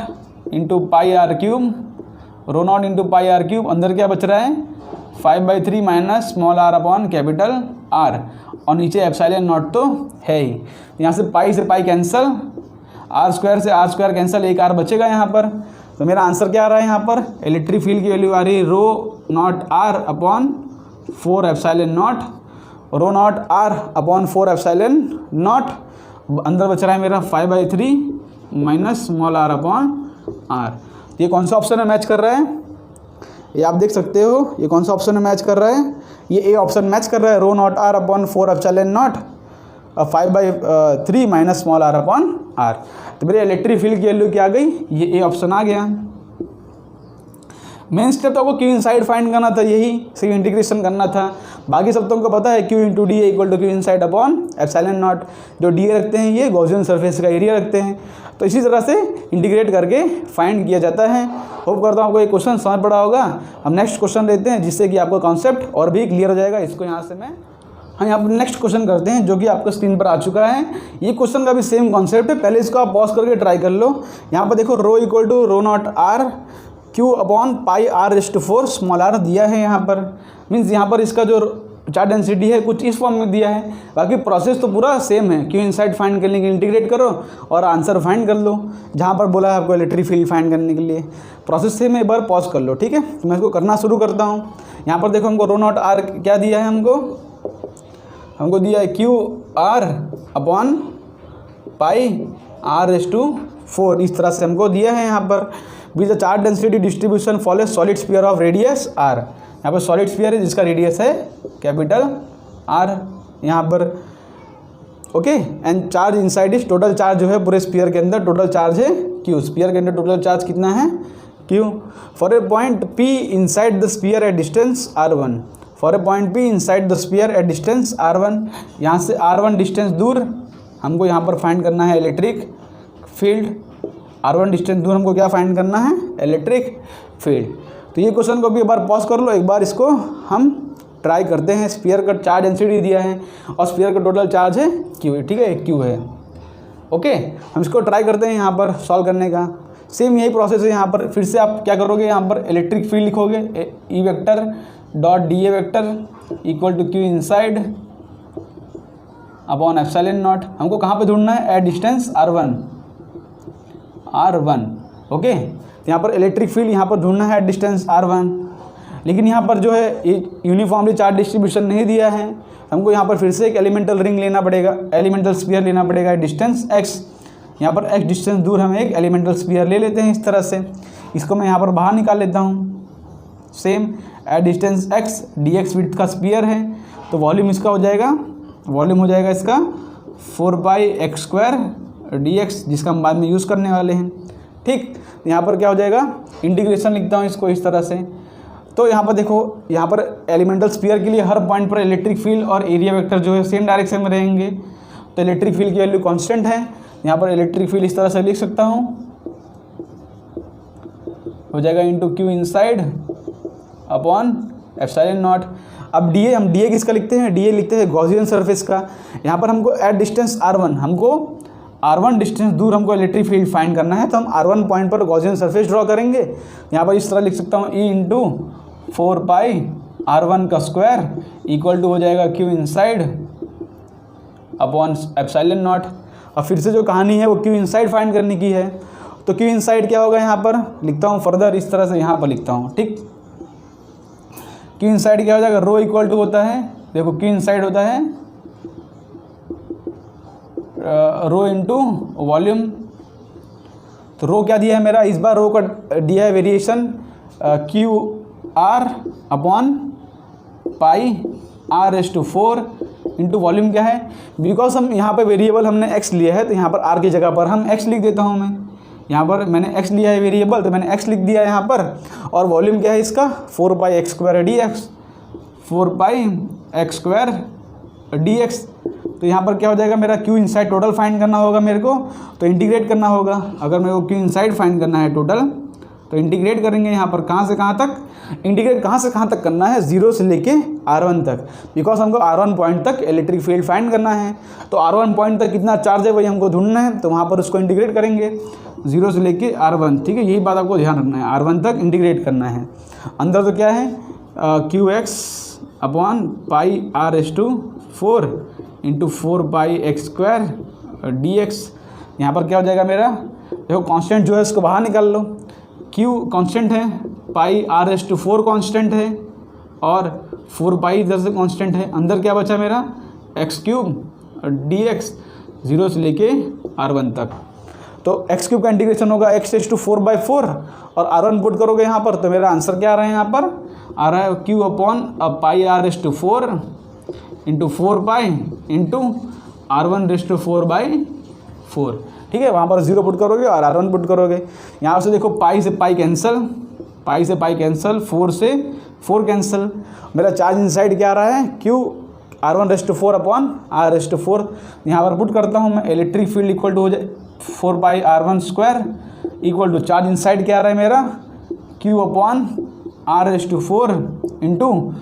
into pi r³, ρ0 into pi r³, अंदर क्या बच रहा है 5/3 माइनस स्मॉल r/कैपिटल R और नीचे एप्सिलॉन नॉट तो है ही। यहाँ से पाई कैंसिल, r² से r² कैंसिल, एक r बचेगा यहाँ पर। तो मेरा आंसर क्या आ रहा है यहाँ पर, इलेक्ट्रिक फील्ड की वैल्यू आ रही है ρ0r/4 epsilon not, ρ0r/4 epsilon not, अंदर बच रहा है मेरा 5/3 माइनस स्मॉल r/r। ये कौन सा ऑप्शन में मैच कर रहा है, ये आप देख सकते हो, ये कौन सा ऑप्शन में मैच कर रहा है, ये ए ऑप्शन मैच कर रहा है, ρ0r/4 epsilon not 5/3 minus small r/r। तो मेरे इलेक्ट्रिक फील्ड की वैल्यू क्या आ गई, ये ए ऑप्शन आ गया। मेन स्टेप तो आपको q इनसाइड फाइंड करना था, यही सिर्फ इंटीग्रेशन करना था, बाकी सब तो हमको पता है q into D equal to q inside upon epsilon naught. जो डी रखते हैं ये गॉसियन सरफेस का एरिया रखते हैं, तो इसी तरह से इंटीग्रेट करके फाइंड किया जाता है। होप करता हूँ आपको ये क्वेश्चन समझ पड़ा होगा। हम नेक्स्ट क्वेश्चन लेते हैं जिससे कि आपको कॉन्सेप्ट और भी क्लियर हो जाएगा। इसको यहाँ से मैं यहाँ पर नेक्स्ट क्वेश्चन करते हैं जो कि आपको स्क्रीन पर आ चुका है। ये क्वेश्चन का भी सेम कॉन्सेप्ट है, पहले इसको आप पॉज करके ट्राई कर लो। यहाँ पर देखो rho equal to ρ0r q upon pi r⁴ small r दिया है यहाँ पर, मीन्स यहाँ पर इसका जो चार्ज डेंसिटी है कुछ इस फॉर्म में दिया है। बाकी प्रोसेस तो पूरा सेम है, q इनसाइड फाइंड करने के लिए इंटीग्रेट करो और आंसर फाइंड कर लो। जहाँ पर बोला है आपको इलेक्ट्रिक फील्ड फाइंड करने के लिए प्रोसेस सेम है, एक बार पॉज कर लो, ठीक है। तो मैं इसको करना शुरू करता हूँ। यहाँ पर देखो हमको ρ0r क्या दिया है, हमको दिया है QR अपॉन पाई r⁴, इस तरह से हमको दिया है यहाँ पर। With the charge density distribution follow solid sphere of radius r, यहाँ पर सॉलिड स्फीयर है जिसका रेडियस है कैपिटल R यहाँ पर, okay. And charge inside is, total charge जो है पूरे स्फीयर के अंदर टोटल चार्ज है Q, स्फीयर के अंदर टोटल चार्ज कितना है Q। For a point P inside the sphere at distance R1, for a point P inside the sphere at distance R1, यहाँ से R1 डिस्टेंस दूर हमको यहाँ पर फाइंड करना है इलेक्ट्रिक फील्ड। R1 डिस्टेंस दूर हमको क्या फाइंड करना है, इलेक्ट्रिक फील्ड। तो ये क्वेश्चन को भी एक बार पॉज कर लो, एक बार इसको हम ट्राई करते हैं। स्फीयर का चार्ज डेंसिटी दिया है और स्फीयर का टोटल चार्ज है Q, ठीक है, Q है। ओके, हम इसको ट्राई करते हैं यहाँ पर सॉल्व करने का। सेम यही प्रोसेस है यहाँ पर। फिर से आप क्या करोगे, यहाँ पर इलेक्ट्रिक फील्ड लिखोगे, E vector dot D A vector equal to Q inside upon epsilon naught. हमको कहाँ पे ढूंढना है, एट डिस्टेंस R1। ओके, तो यहाँ पर इलेक्ट्रिक फील्ड यहाँ पर ढूंढना है एट डिस्टेंस R1, लेकिन यहाँ पर जो है ये यूनिफॉर्मली चार्ज डिस्ट्रीब्यूशन नहीं दिया है। हमको यहाँ पर फिर से एक एलिमेंटल रिंग लेना पड़ेगा, एलिमेंटल स्फीयर लेना पड़ेगा डिस्टेंस x। यहाँ पर x डिस्टेंस दूर हम एक एलिमेंटल स्फीयर ले लेते हैं इस तरह से। इसको मैं यहाँ पर बाहर निकाल लेता हूँ। Same at distance x dx width का स्फीयर है, तो वॉल्यूम इसका हो जाएगा, वॉल्यूम हो जाएगा इसका 4πx² dx, जिसका हम बाद में यूज़ करने वाले हैं। ठीक, यहाँ पर क्या हो जाएगा, इंटीग्रेशन लिखता हूँ इसको इस तरह से। तो यहाँ पर देखो, यहाँ पर एलिमेंटल स्फीयर के लिए हर पॉइंट पर इलेक्ट्रिक फील्ड और एरिया वेक्टर जो है सेम डायरेक्शन में रहेंगे। तो इलेक्ट्रिक फील्ड की वैल्यू कांस्टेंट है, यहाँ पर इलेक्ट्रिक फील्ड इस तरह से लिख सकता हूँ, हो जाएगा into Q inside upon epsilon naught. अब डी ए, हम डी ए किसका लिखते हैं, डी ए लिखते हैं गॉसियन सरफेस का। यहाँ पर हमको एट डिस्टेंस R1, हमको R1 डिस्टेंस दूर हमको इलेक्ट्रिक फील्ड फाइंड करना है, तो हम R1 पॉइंट पर गॉसियन सरफेस ड्रॉ करेंगे। यहाँ पर इस तरह लिख सकता हूँ, E इंटू 4πr1 का स्क्वायर इक्वल टू हो जाएगा Q inside upon epsilon not. और फिर से जो कहानी है वो क्यू इनसाइड फाइंड करने की है। तो क्यू इनसाइड क्या होगा, यहाँ पर लिखता हूँ फर्दर इस तरह से, यहाँ पर लिखता हूँ। ठीक, क्यू इनसाइड क्या हो जाएगा, रो इक्वल टू होता है, देखो क्यू इनसाइड होता है रो इंटू वॉल्यूम। तो रो क्या दिया है मेरा, इस बार रो का दिया है variation Q R upon pi R/4 into volume क्या है। बिकॉज हम यहाँ पे वेरिएबल हमने x लिया है, तो यहाँ पर r की जगह पर हम x लिख देता हूँ मैं। यहाँ पर मैंने x लिया है वेरिएबल, तो मैंने x लिख दिया है यहाँ पर। और वॉल्यूम क्या है इसका, 4πx² dx, 4πx² dx। तो यहाँ पर क्या हो जाएगा मेरा, क्यू इनसाइड टोटल फाइंड करना होगा मेरे को, तो इंटीग्रेट करना होगा। अगर मेरे को क्यू इनसाइड फाइंड करना है टोटल, तो इंटीग्रेट करेंगे यहाँ पर कहाँ से कहाँ तक, इंटीग्रेट कहाँ से कहाँ तक करना है, 0 से लेके R1 तक। बिकॉज हमको R1 पॉइंट तक इलेक्ट्रिक फील्ड फाइंड करना है, तो R1 पॉइंट तक कितना चार्ज है वही हमको ढूंढना है। तो वहाँ पर उसको इंटीग्रेट करेंगे 0 से लेके R1। ठीक है, यही बात आपको ध्यान रखना है, R1 तक इंटीग्रेट करना है। अंदर तो क्या है, QX upon pi R/4 into 4πx² dx। यहाँ पर क्या हो जाएगा मेरा, देखो कांस्टेंट जो है इसको बाहर निकाल लो। Q कांस्टेंट है, पाई R/4 कांस्टेंट है, और 4π इधर से कांस्टेंट है। अंदर क्या बचा मेरा, x³ dx, 0 से लेके R1 तक। तो x³ का इंटीग्रेशन होगा x⁴/4 और R1 पुट करोगे यहाँ पर, तो मेरा आंसर क्या आ रहा है, यहाँ पर आ रहा है Q upon pi R/4 into 4π into R1/4/4। ठीक है, वहाँ पर 0 पुट करोगे और R1 पुट करोगे। यहाँ से देखो पाई से पाई कैंसिल, पाई से पाई कैंसिल, 4 से 4 कैंसिल। मेरा चार्ज इनसाइड क्या आ रहा है, Q R1/4 अपॉन R/4। यहाँ पर पुट करता हूँ मैं, इलेक्ट्रिक फील्ड इक्वल टू हो जाए 4πr1² equal to charge inside क्या आ रहा है मेरा, Q upon R/4 into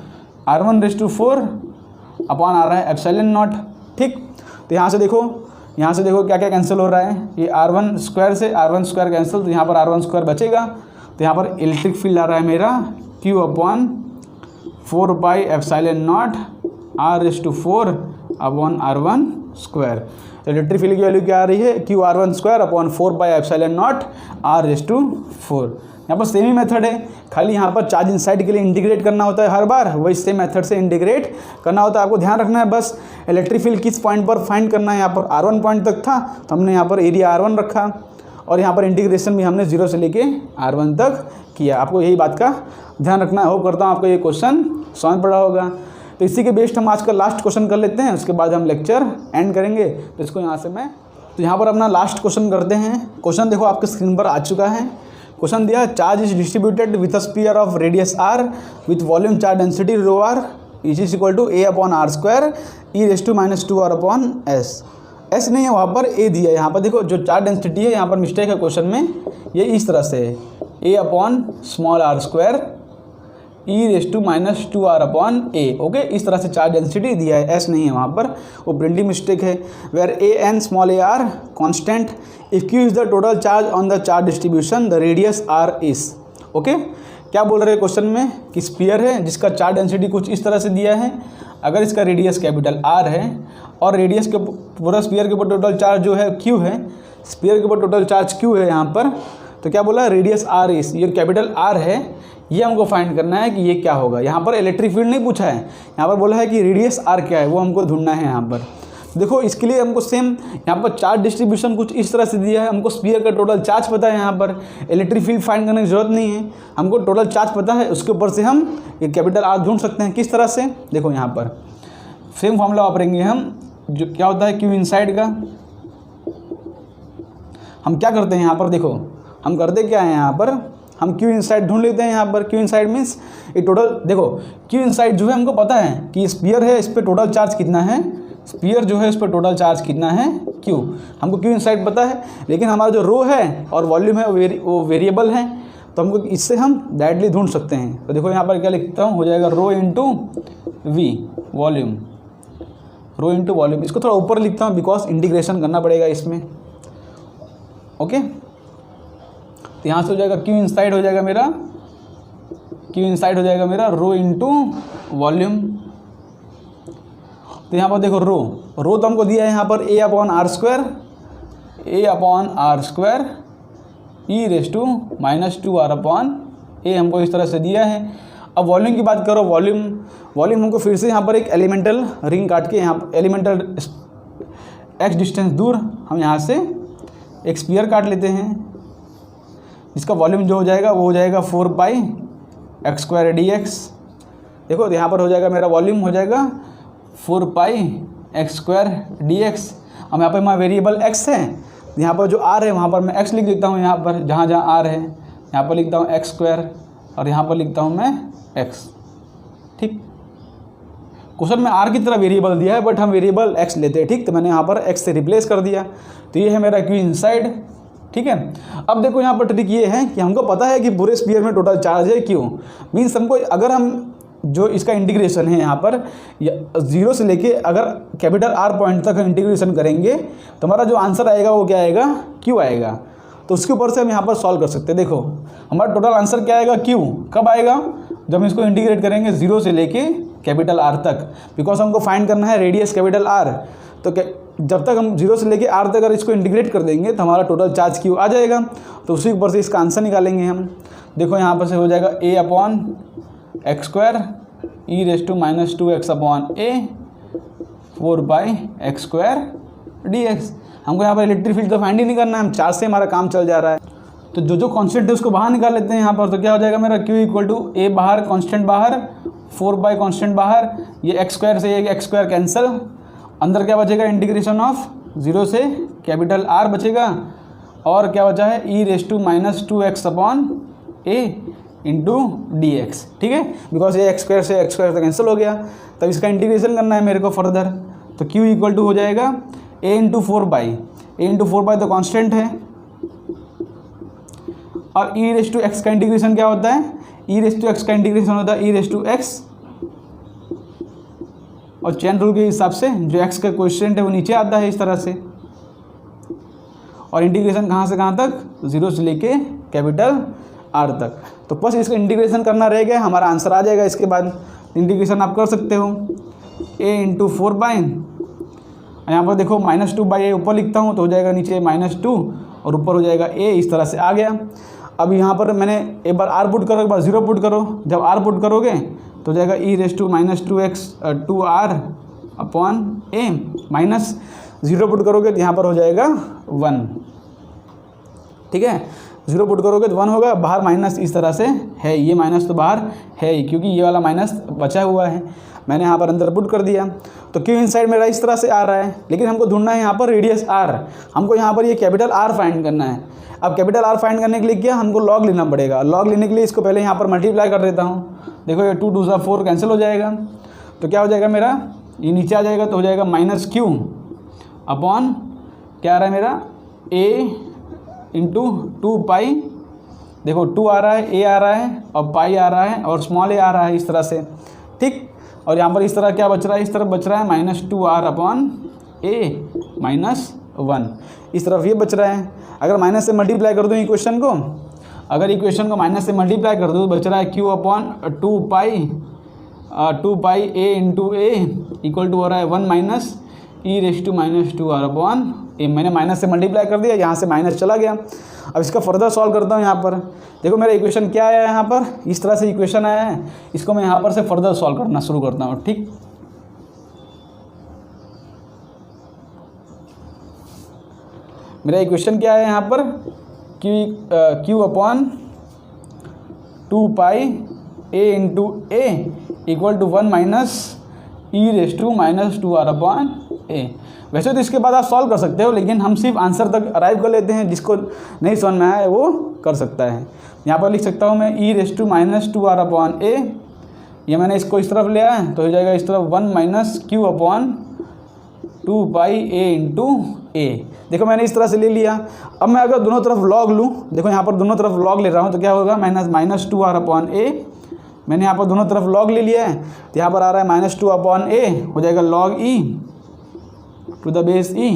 R1/4 upon आ रहा है एप्सिलॉन नॉट। ठीक, तो यहाँ से देखो क्या क्या कैंसिल हो रहा है, ये R1² से R1² कैंसिल, तो यहाँ पर R1² बचेगा। तो यहाँ पर इलेक्ट्रिक फील्ड आ रहा है मेरा Q upon 4πε0 R/4 upon R1²। तो इलेक्ट्रिक फील्ड की वैल्यू क्या आ रही है, Q R1² अपॉन 4πε0 R/4। यहाँ पर सेम ही मेथड है, खाली यहाँ पर चार्ज इनसाइड के लिए इंटीग्रेट करना होता है हर बार, वही सेम मेथड से इंटीग्रेट करना होता है। आपको ध्यान रखना है बस, इलेक्ट्रिक फील्ड किस पॉइंट पर फाइंड करना है। यहाँ पर R1 पॉइंट तक था, तो हमने यहाँ पर एरिया R1 रखा, और यहाँ पर इंटीग्रेशन भी हमने 0 से लेके R1 तक किया। आपको यही बात का ध्यान रखना है। होप करता हूँ आपको ये क्वेश्चन समझ पड़ा होगा। तो इसी के बेस्ड हम आज का लास्ट क्वेश्चन कर लेते हैं, उसके बाद हम लेक्चर एंड करेंगे। तो इसको यहाँ से तो यहाँ पर अपना लास्ट क्वेश्चन करते हैं। क्वेश्चन देखो आपके स्क्रीन पर आ चुका है। क्वेश्चन दिया, charge is distributed with a sphere of radius r with volume charge density ρr is equal to a upon r² e⁻²r upon s। s नहीं है वहाँ पर, a दिया है। यहाँ पर देखो जो चार्ज डेंसिटी है, यहाँ पर मिस्टेक है क्वेश्चन में, ये इस तरह से है, a upon small r² e⁻²r/a। Okay, इस तरह से चार्ज डेंसिटी दिया है, एस नहीं है वहाँ पर, वो प्रिंटिंग मिस्टेक है। Where a n small a r constant, if q is the total charge on the charge distribution, the radius r is. Okay, क्या बोल रहे हैं क्वेश्चन में कि स्फीयर है जिसका चार्ज डेंसिटी कुछ इस तरह से दिया है, अगर इसका रेडियस कैपिटल R है और रेडियस के पूरा स्फीयर के ऊपर टोटल चार्ज जो है Q है, स्फीयर के ऊपर टोटल चार्ज Q है यहाँ पर, तो क्या बोला, रेडियस R इस, ये कैपिटल R है, ये हमको फाइंड करना है कि ये क्या होगा। यहाँ पर इलेक्ट्रिक फील्ड नहीं पूछा है, यहाँ पर बोला है कि रेडियस R क्या है, वो हमको ढूंढना है यहाँ पर। देखो इसके लिए हमको सेम यहाँ पर चार्ज डिस्ट्रीब्यूशन कुछ इस तरह से दिया है, हमको स्फीयर का टोटल चार्ज पता है, यहाँ पर इलेक्ट्रिक फील्ड फाइंड करने की जरूरत नहीं है, हमको टोटल चार्ज पता है, उसके ऊपर से हम ये कैपिटल R ढूंढ सकते हैं। किस तरह से, देखो यहाँ पर सेम फॉर्मूला वापरेंगे हम, जो क्या होता है Q इनसाइड का। हम क्या करते हैं यहाँ पर, देखो हम करते क्या है यहाँ पर, हम Q इनसाइड ढूंढ लेते हैं यहाँ पर। Q इनसाइड मीन्स ये टोटल, देखो Q इनसाइड जो है हमको पता है कि स्फीयर है, इस पर टोटल चार्ज कितना है, स्फीयर जो है इस पर टोटल चार्ज कितना है Q, हमको Q इनसाइड पता है, लेकिन हमारा जो रो है और वॉल्यूम है वो वेरिएबल है, तो हमको इससे हम डायरेक्टली ढूंढ सकते हैं। तो देखो यहाँ पर क्या लिखता हूँ, हो जाएगा rho into V volume, rho into volume. इसको थोड़ा ऊपर लिखता हूँ बिकॉज इंटीग्रेशन करना पड़ेगा इसमें। ओके, तो यहाँ से हो जाएगा Q इनसाइड हो जाएगा मेरा, Q इनसाइड हो जाएगा मेरा रो इंटू वॉल्यूम। तो यहाँ पर देखो रो तो हमको दिया है यहाँ पर a/r² e⁻²r/a हमको इस तरह से दिया है। अब वॉल्यूम की बात करो, वॉल्यूम हमको फिर से यहाँ पर एक एलिमेंटल रिंग काट के, यहाँ एलिमेंटल x डिस्टेंस दूर हम यहाँ से एक स्फीयर काट लेते हैं, जिसका वॉल्यूम जो हो जाएगा वो हो जाएगा 4πx² dx। देखो तो यहाँ पर हो जाएगा मेरा वॉल्यूम हो जाएगा 4πx² dx। अब यहाँ पर हमारा वेरिएबल x है, यहाँ पर जो r है वहाँ पर मैं x लिख देता हूँ, यहाँ पर जहाँ जहाँ r है यहाँ पर लिखता हूँ x² और यहाँ पर लिखता हूँ मैं x। ठीक, क्वेश्चन में r की तरह वेरिएबल दिया है बट हम वेरिएबल x लेते हैं। ठीक, तो मैंने यहाँ पर x से रिप्लेस कर दिया, तो ये है मेरा Q इनसाइड। ठीक है, अब देखो यहाँ पर ट्रिक ये है कि हमको पता है कि पूरे स्फीयर में टोटल चार्ज है Q, मीन्स हमको अगर हम जो इसका इंटीग्रेशन है यहाँ पर 0 से लेके अगर कैपिटल R पॉइंट तक इंटीग्रेशन करेंगे तो हमारा जो आंसर आएगा वो क्या आएगा, Q आएगा। तो उसके ऊपर से हम यहाँ पर सॉल्व कर सकते हैं। देखो हमारा टोटल आंसर क्या आएगा, Q। कब आएगा, जब हम इसको इंटीग्रेट करेंगे 0 से लेके कैपिटल R तक, बिकॉज हमको फाइंड करना है रेडियस कैपिटल R। तो जब तक हम 0 से लेके R तक अगर इसको इंटीग्रेट कर देंगे तो हमारा टोटल चार्ज Q आ जाएगा। तो उसी ऊपर से इसका आंसर निकालेंगे हम। देखो यहाँ पर से हो जाएगा a/x² e⁻²x/a 4πx² dx। हमको यहाँ पर इलेक्ट्रिक फील्ड तो फाइंड ही नहीं करना है, हम चार्ज से हमारा काम चल जा रहा है। तो जो कांस्टेंट है उसको बाहर निकाल लेते हैं यहाँ पर। तो क्या हो जाएगा मेरा Q = a बाहर, कांस्टेंट बाहर, 4 कांस्टेंट बाहर, ये x² से ये x² कैंसिल, अंदर क्या बचेगा, इंटीग्रेशन ऑफ 0 से कैपिटल R बचेगा, और क्या बचा है e⁻²x/a इंटू dx। ठीक है, बिकॉज ये x² से x² तो कैंसिल हो गया, तब इसका इंटीग्रेशन करना है मेरे को फर्दर। तो Q = हो जाएगा a इंटू 4 तो कांस्टेंट है, और e⁻x का इंटीग्रेशन क्या होता है, e⁻x का इंटीग्रेशन होता है e⁻x, और चेन रूल के हिसाब से जो x का कोएफिशिएंट है वो नीचे आता है इस तरह से, और इंटीग्रेशन कहाँ से कहाँ तक, 0 से लेके कैपिटल R तक। तो बस इसका इंटीग्रेशन करना रह गया, हमारा आंसर आ जाएगा। इसके बाद इंटीग्रेशन आप कर सकते हो, a इंटू 4 यहाँ पर देखो -2/a ऊपर लिखता हूँ तो हो जाएगा नीचे -2 और ऊपर हो जाएगा a, इस तरह से आ गया। अब यहाँ पर मैंने एक बार r पुट करो, एक बार 0 पुट करो। जब r पुट करोगे तो हो जाएगा e⁻²x/2r/a, माइनस 0 पुट करोगे तो यहाँ पर हो जाएगा 1। ठीक है, 0 पुट करोगे तो 1 होगा, बाहर माइनस इस तरह से है, ये माइनस तो बाहर है ही क्योंकि ये वाला माइनस बचा हुआ है, मैंने यहाँ पर अंदर पुट कर दिया। तो Q इनसाइड मेरा इस तरह से आ रहा है, लेकिन हमको ढूंढना है यहाँ पर रेडियस R, हमको यहाँ पर ये कैपिटल R फाइंड करना है। अब कैपिटल R फाइंड करने के लिए क्या, हमको लॉग लेना पड़ेगा। लॉग लेने के लिए इसको पहले यहाँ पर मल्टीप्लाई कर देता हूँ। देखो ये 2 2 4 कैंसिल हो जाएगा, तो क्या हो जाएगा मेरा, ये नीचे आ जाएगा तो हो जाएगा -Q अपॉन क्या आ रहा है मेरा a इंटू 2π देखो 2 आ रहा है, a आ रहा है और पाई आ रहा है और स्मॉल a आ रहा है इस तरह से, ठीक। और यहाँ पर इस तरह क्या बच रहा है, इस तरफ बच रहा है -2r/a -1, इस तरफ ये बच रहा है। अगर माइनस से मल्टीप्लाई कर दूँ इक्वेशन को, अगर इक्वेशन को माइनस से मल्टीप्लाई कर दूँ तो बच रहा है q/2 a into a equal to हो रहा है 1 - e⁻²r/a। मैंने माइनस से मल्टीप्लाई कर दिया, यहाँ से माइनस चला गया। अब इसका फर्दर सॉल्व करता हूँ। यहाँ पर देखो मेरा इक्वेशन क्या आया है, यहाँ पर इस तरह से इक्वेशन आया है। इसको मैं यहाँ पर से फर्दर सॉल्व करना शुरू करता हूँ, ठीक। मेरा इक्वेशन क्या है यहाँ पर, q/2 a into a equal to 1 - e⁻²r/a। वैसे तो इसके बाद आप सॉल्व कर सकते हो, लेकिन हम सिर्फ आंसर तक अराइव कर लेते हैं। जिसको नहीं समझ में आया वो कर सकता है। यहाँ पर लिख सकता हूँ मैं e⁻²r/a, ये मैंने इसको इस तरफ ले आया तो हो जाएगा इस तरफ 1 - q/2 a इंटू a। देखो मैंने इस तरह से ले लिया। अब मैं अगर दोनों तरफ लॉग लूँ, देखो यहाँ पर दोनों तरफ लॉग ले रहा हूँ तो क्या होगा, -2r/a। मैंने यहाँ पर दोनों तरफ log ले लिया है तो यहाँ पर आ रहा है -2/a हो जाएगा log e to the base e,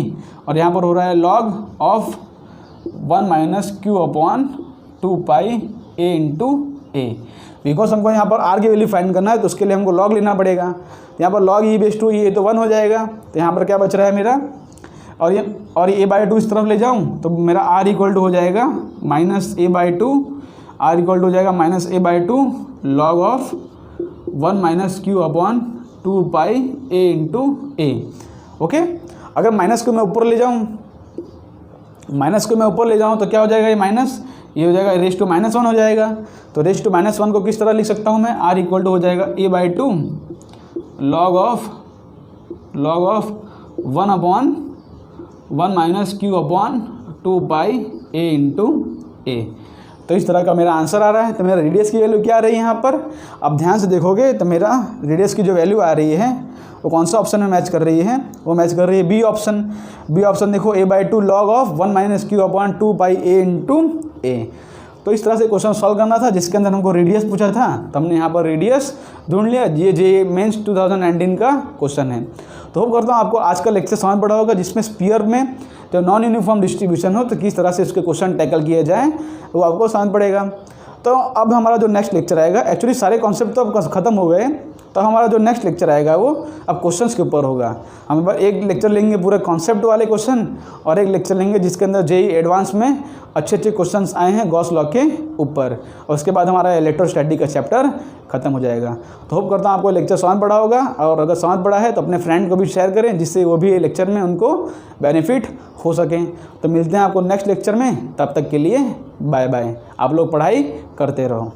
और यहाँ पर हो रहा है log of 1 - q/2 a into a। Because हमको यहाँ पर r की वैल्यू फाइंड करना है तो उसके लिए हमको log लेना पड़ेगा। तो यहाँ पर log e⁻² तो 1 हो जाएगा। तो यहाँ पर क्या बच रहा है मेरा, और ये a/2 इस तरफ ले जाऊँ तो मेरा r इक्वल टू हो जाएगा -a/2, r इक्वल टू हो जाएगा -a/2 log of 1 - q/2 a into a। Okay, अगर माइनस को मैं ऊपर ले जाऊँ, तो क्या हो जाएगा, ये माइनस, ये हो जाएगा (-1) हो जाएगा। तो (-1) को किस तरह लिख सकता हूँ मैं, r इक्वल टू हो जाएगा a/2 log of 1/1 - q/2 a into a। तो इस तरह का मेरा आंसर आ रहा है। तो मेरा रेडियस की वैल्यू क्या आ रही है यहाँ पर, अब ध्यान से देखोगे तो मेरा रेडियस की जो वैल्यू आ रही है वो कौन सा ऑप्शन में मैच कर रही है, वो मैच कर रही है बी ऑप्शन। देखो a/2 log of 1 - q/2 a into a। तो इस तरह से क्वेश्चन सॉल्व करना था जिसके अंदर हमको रेडियस पूछा था, तो हमने यहाँ पर रेडियस ढूंढ लिया। ये जे मेंस 2019 का क्वेश्चन है। तो होप करता हूँ आपको आज का लेक्चर समझ पड़ा होगा, जिसमें स्फीयर में जो नॉन यूनिफॉर्म डिस्ट्रीब्यूशन हो तो किस तरह से उसके क्वेश्चन टैकल किए जाए वो आपको समझ पड़ेगा। तो अब हमारा जो नेक्स्ट लेक्चर आएगा, एक्चुअली सारे कॉन्सेप्ट तो अब खत्म हो गए, तो हमारा जो नेक्स्ट लेक्चर आएगा वो अब क्वेश्चंस के ऊपर होगा। हम एक लेक्चर लेंगे पूरे कॉन्सेप्ट वाले क्वेश्चन, और एक लेक्चर लेंगे जिसके अंदर जेईई एडवांस में अच्छे क्वेश्चंस आए हैं गॉस लॉ के ऊपर, और उसके बाद हमारा इलेक्ट्रोस्टैटिक का चैप्टर खत्म हो जाएगा। तो होप करता हूँ आपको लेक्चर समझ पड़ा होगा, और अगर समझ पड़ा है तो अपने फ्रेंड को भी शेयर करें जिससे वो भी लेक्चर में उनको बेनिफिट हो सकें। तो मिलते हैं आपको नेक्स्ट लेक्चर में, तब तक के लिए बाय बाय। आप लोग पढ़ाई करते रहो।